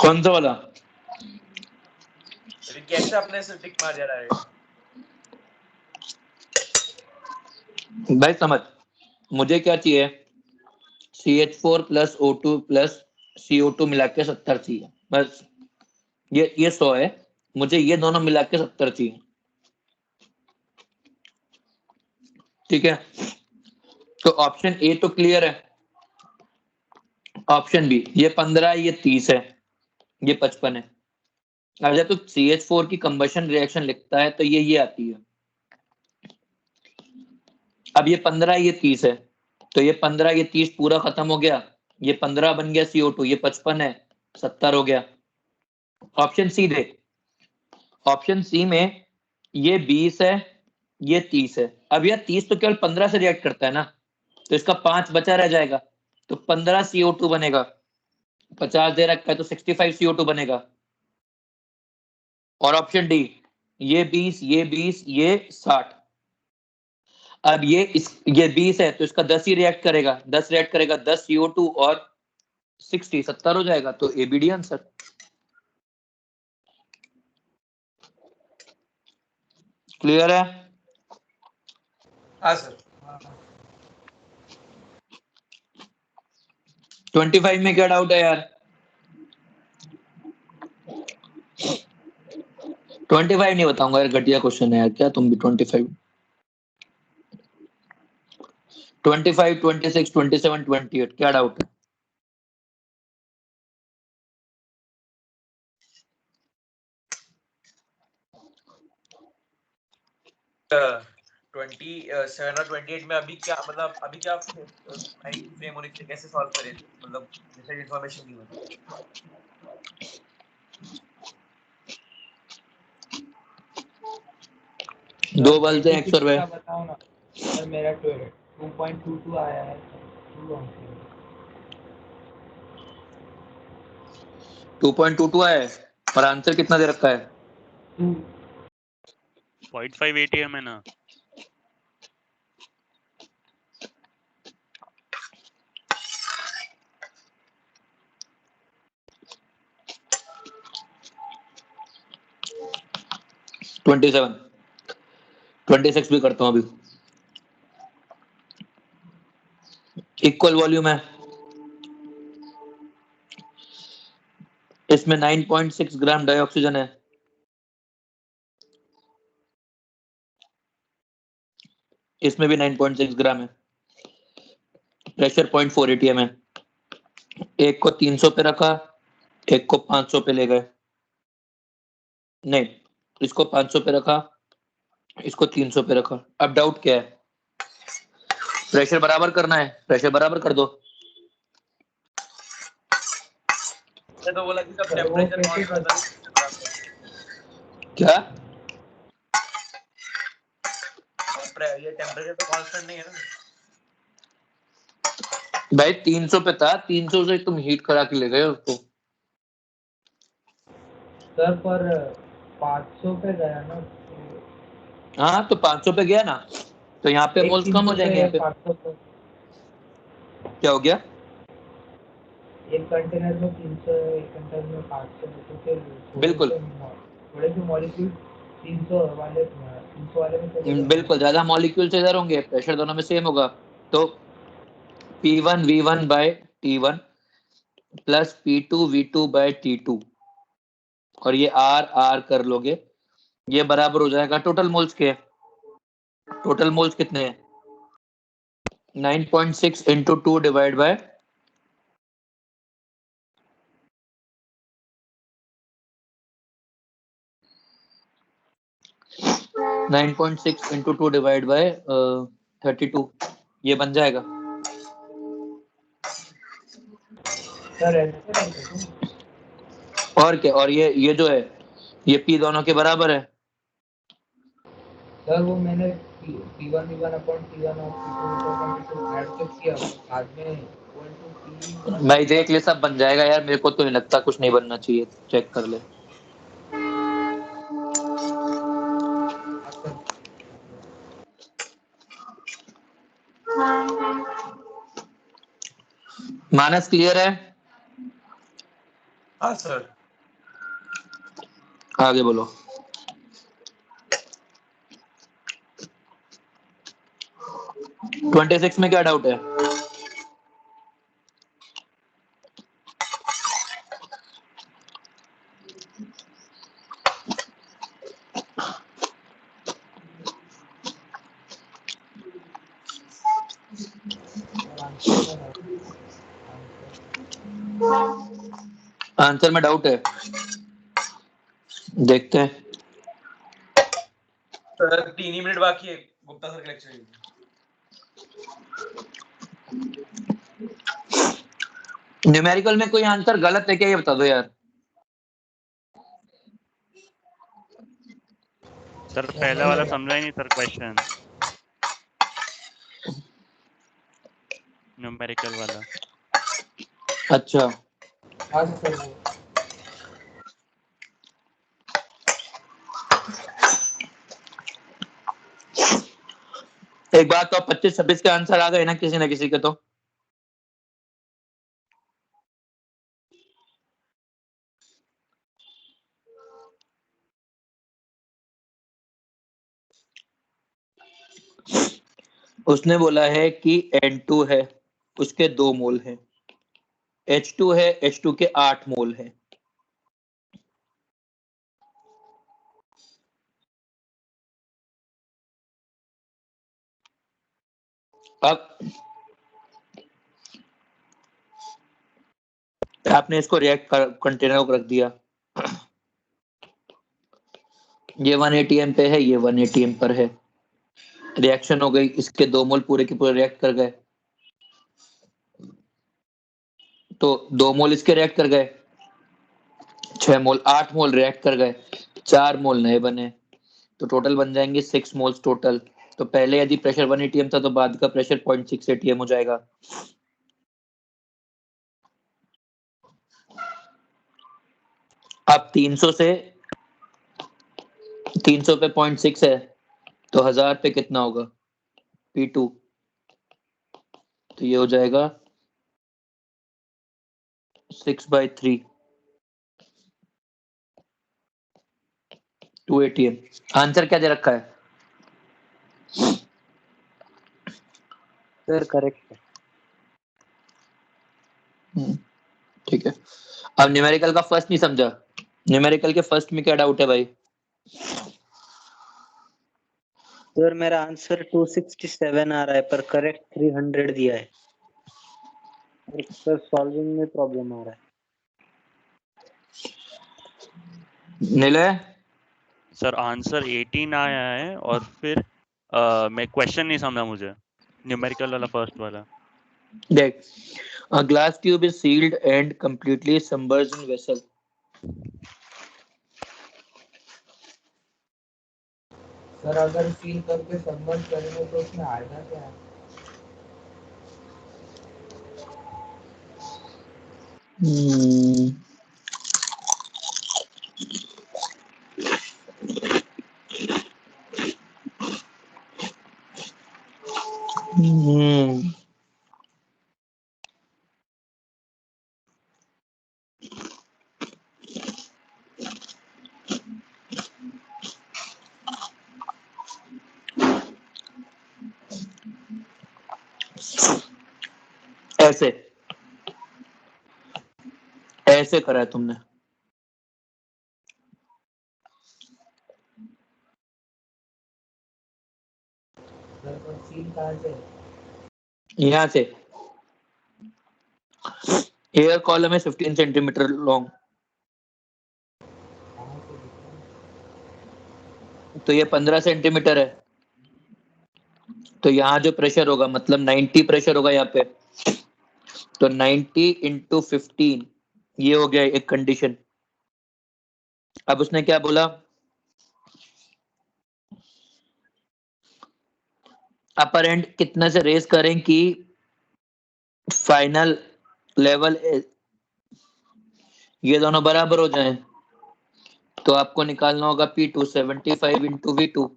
कौन सा वाला? अरे कैसे आपने ऐसे टिक मार दिया डायरेक्ट? भाई समझ, मुझे क्या चाहिए, CH4 plus O2 plus CO2 मिला के 70 चाहिए बस। ये 100 है, मुझे ये दोनों मिला के 70 चाहिए। ठीक है, तो ऑप्शन ए तो क्लियर है। ऑप्शन बी, ये 15 है, ये 30 है, ये 55 है। अब जब तू CH4 की कंबशन रिएक्शन लिखता है तो ये आती है। अब ये 15, ये 30 है, तो ये 15, ये 30 पूरा खत्म हो गया, ये 15 बन गया CO2, ये 55 है, 70 हो गया। ऑप्शन सी देख, ऑप्शन सी में ये 20 है, ये 30 है। अब यह 30 तो केवल 15 से रिएक्ट करता है ना, तो इसका 5 बचा रह जाएगा, तो 15 CO2 बनेगा। 50 दे रखा है तो 65 CO2 बनेगा। और ऑप्शन डी, ये 20, ये 20, ये 60। अब ये 20 है तो इसका 10 ही रिएक्ट करेगा, 10 रिएक्ट करेगा, 10 CO2 और 60 70 हो जाएगा, तो एबीडी आंसर। क्लियर है? हाँ सर। 25 में क्या डाउट है यार? 25 नहीं बताऊंगा यार, घटिया क्वेश्चन है यार, क्या तुम भी 25, 26, 27, 28 क्या डाउट है? ट्वेंटी 7 और 28 में अभी क्या मतलब, अभी क्या फ्रेम होने के लिए कैसे सॉल्व करें, मतलब जैसे इन्फॉर्मेशन नहीं होती। दो बल्ब हैं 100 रुपए। बताओ ना सर, मेरा 2.22 आया है। 2.22 है और आंसर कितना दे रखा है? 0.5 ATM है ना। 27 26 भी करता हूँ अभी। इक्वल वॉल्यूम है, इसमें 9.6 ग्राम डाई ऑक्सीजन है, इसमें भी 9.6 ग्राम है, प्रेशर 0.4 एटीएम है। एक को 300 पे रखा, एक को 500 पे ले गए, नहीं इसको 500 पे रखा, इसको 300 पे रखा। अब डाउट क्या है? प्रेशर बराबर करना है, प्रेशर बराबर कर दो। तो बोला कि सब सर, वो टेम्परेचर कैसे कांस्टेंट था। क्या? ये टेम्परेचर तो कांस्टेंट नहीं है ना। भाई 300 पे था, 300 से तुम हीट करा के ले गए उसको। सर पर 500 पे गया ना, हाँ तो 500 पे गया ना, तो यहाँ पे एक मोल्स कम हो 300 जाएंगे। पे यहाँ पे 500 पे, क्या हो गया? एक कंटेनर में 300 है, एक कंटेनर में 500 है, तो फिर बिल्कुल थोड़े से मॉलिक्यूल 300 वाले में चले जाएंगे। बिल्कुल, ज्यादा मॉलिक्यूल्स इधर होंगे, प्रेशर दोनों में सेम होगा। तो P1 V1 bye T1 plus P2 V2 bye T2, और ये R R कर लोगे, ये बराबर हो जाएगा टोटल मोल्स के। टोटल मोल्स कितने हैं? 9.6 into 2 divide by 9.6 into 2 divide by 32, ये बन जाएगा। सर ऐसे नहीं है, और क्या? और ये जो है ये P दोनों के बराबर है। सर वो मैंने P1 V1 अपॉन T1 और P2 अपॉन T2 ऐड तो किया, बाद में इक्वल टू P भाई देख ले, सब बन जाएगा यार, मेरे को तो नहीं लगता कुछ नहीं बनना चाहिए, चेक कर ले। मानस क्लियर है? हाँ सर। आगे बोलो। ट्वेंटी सिक्स में क्या डाउट है? आंसर में डाउट है, देखते हैं। सर 3 ही मिनट बाकी है गुप्ता सर के लेक्चर के। न्यूमेरिकल में कोई आंसर गलत है क्या, ये बता दो यार। सर पहला वाला समझा ही नहीं सर क्वेश्चन, न्यूमेरिकल वाला। अच्छा हाँ सर वो एक बात तो 25-26 के आंसर आ गए ना किसी न किसी के तो। उसने बोला है कि N2 है, उसके 2 मोल हैं, H2 है, H2 के 8 मोल हैं। अब आपने इसको रिएक्ट कंटेनर को रख दिया, ये 1 ATM पे है, ये 1 ATM पर है, रिएक्शन हो गई, इसके 2 मोल पूरे के पूरे रिएक्ट कर गए, तो 2 मोल इसके रिएक्ट कर गए, 6 मोल, 8 मोल रिएक्ट कर गए, 4 मोल नए बने, तो टोटल बन जाएंगे 6 मोल्स टोटल। तो पहले यदि प्रेशर 1 ATM था तो बाद का प्रेशर 0.6 ATM हो जाएगा। अब 300 पे 0.6 है, तो 1000 पे कितना होगा P2? तो ये हो जाएगा 6/3, 280 है। आंसर क्या दे रखा है? सर करेक्ट है। ठीक है। अब न्यूमेरिकल का फर्स्ट नहीं समझा। न्यूमेरिकल के फर्स्ट में क्या डाउट है भाई? सर मेरा आंसर 267 आ रहा है पर करेक्ट 300 दिया है। और सर सॉल्विंग में प्रॉब्लम आ रहा है। नीले सर आंसर 18 आया है और फिर मैं क्वेश्चन नहीं समझा मुझे, न्यूमेरिकल वाला फर्स्ट वाला। देख, a glass tube is sealed and completely submerged in vessel. Sir अगर सील करके सबमर्ज करेंगे तो उसमें आएगा क्या? Hmm. Hmm. ऐसे ऐसे करा है तुमने। सर पर सील कहाँ से? यहाँ से एयर कॉलम है 15 सेंटीमीटर लॉन्ग, कहाँ से दिखा? तो ये 15 सेंटीमीटर है। तो यहाँ जो प्रेशर होगा मतलब 90 प्रेशर होगा यहाँ पे, तो 90 इंटू 15 ये हो गया एक कंडीशन। अब उसने क्या बोला? अपर एंड कितना से रेस करें कि फाइनल लेवल ये दोनों बराबर हो जाएं। तो आपको निकालना होगा P2 75 into V2,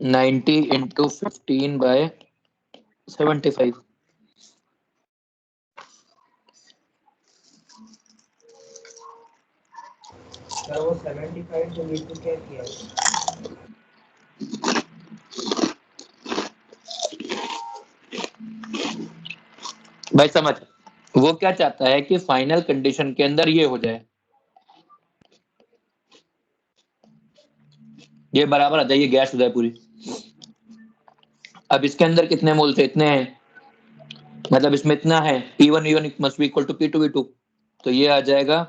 90 into 15 bye 75। Sir वो 75 को V2 क्या किया? भाई समझ, वो क्या चाहता है कि फाइनल कंडीशन के अंदर ये हो जाए, ये बराबर आ जाए, ये गैस हो जाए पूरी। अब इसके अंदर कितने मोल थे? इतने हैं, मतलब इसमें इतना है, P1 E1 must be equal to P2 V2। तो ये आ जाएगा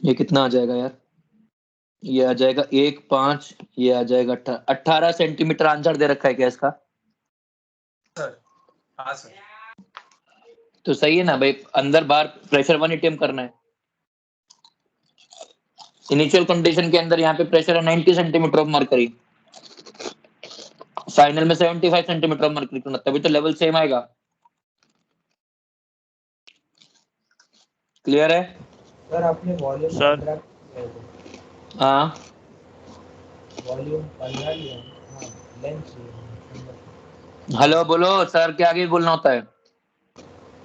ये कितना आ जाएगा यार? ये आ जाएगा 1.5, ये आ जाएगा 18 सेंटीमीटर। आंसर दे रखा है क्या इसका? सर हाँ सर। तो सही है ना भाई, अंदर बाहर प्रेशर 1 atm करना है। इनिशियल कंडीशन के अंदर यहाँ पे प्रेशर है 90 सेंटीमीटर ऑफ मरकरी, फाइनल में 75 सेंटीमीटर ऑफ मरकरी, तभी तो लेवल सेम आएगा। क्लियर है? सर आपने वॉल्यूम सर 15 किया है। हाँ वॉल्यूम 15 लिया है। हाँ लेंथ लिया। हेलो बोलो सर के आगे बोलना होता है।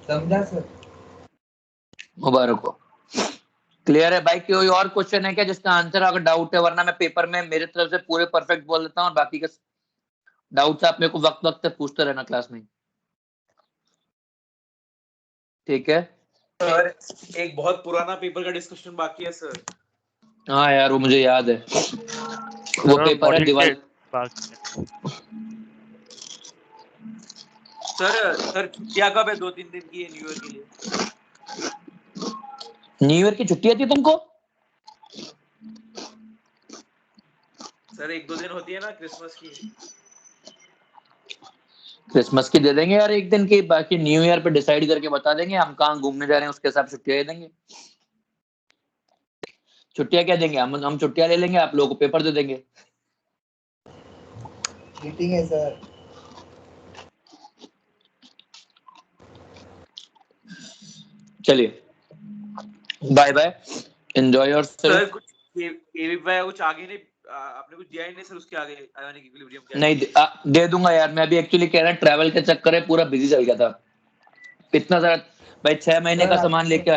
समझा सर? मुबारक हो। क्लियर है भाई? कोई और क्वेश्चन है क्या जिसका आंसर अगर डाउट है? वरना मैं पेपर में मेरे तरफ से पूरे परफेक्ट बोल देता हूँ और बाकी के डाउट्स आप मेरे को वक्त वक्त से पूछते रहना क्लास में, ठीक है? सर एक बहुत पुराना पेपर का डिस्कशन बाकी है सर। हाँ यार वो मुझे याद है, वो पेपर है मॉड्यूल दिवाल। सर छुट्टियां कब है? 2-3 दिन की है न्यू ईयर के लिए। न्यू ईयर की छुट्टी आती है तुमको? सर 1-2 दिन होती है ना क्रिसमस की। क्रिसमस की दे देंगे यार एक दिन की, बाकी न्यू ईयर पे डिसाइड करके बता देंगे हम कहाँ घूमने जा रहे हैं, उसके हिसाब से छुट्टियां दे देंगे। छुट्टियां क्या देंगे? हम छुट्टियां ले लेंगे, आप लोगों को पेपर दे देंगे। चीटिंग है सर। चलिए bye bye, enjoy yourself. Sir कुछ केवीपी कुछ आगे नहीं, आपने कुछ दिया ही नहीं सर उसके आगे आयोनिक इक्विलिब्रियम क्या नहीं दे दूंगा यार, मैं अभी एक्चुअली कह रहा ट्रैवल के चक्कर में पूरा बिजी चल गया था। इतना सारा भाई 6 महीने सर, का सामान आपको- लेके आए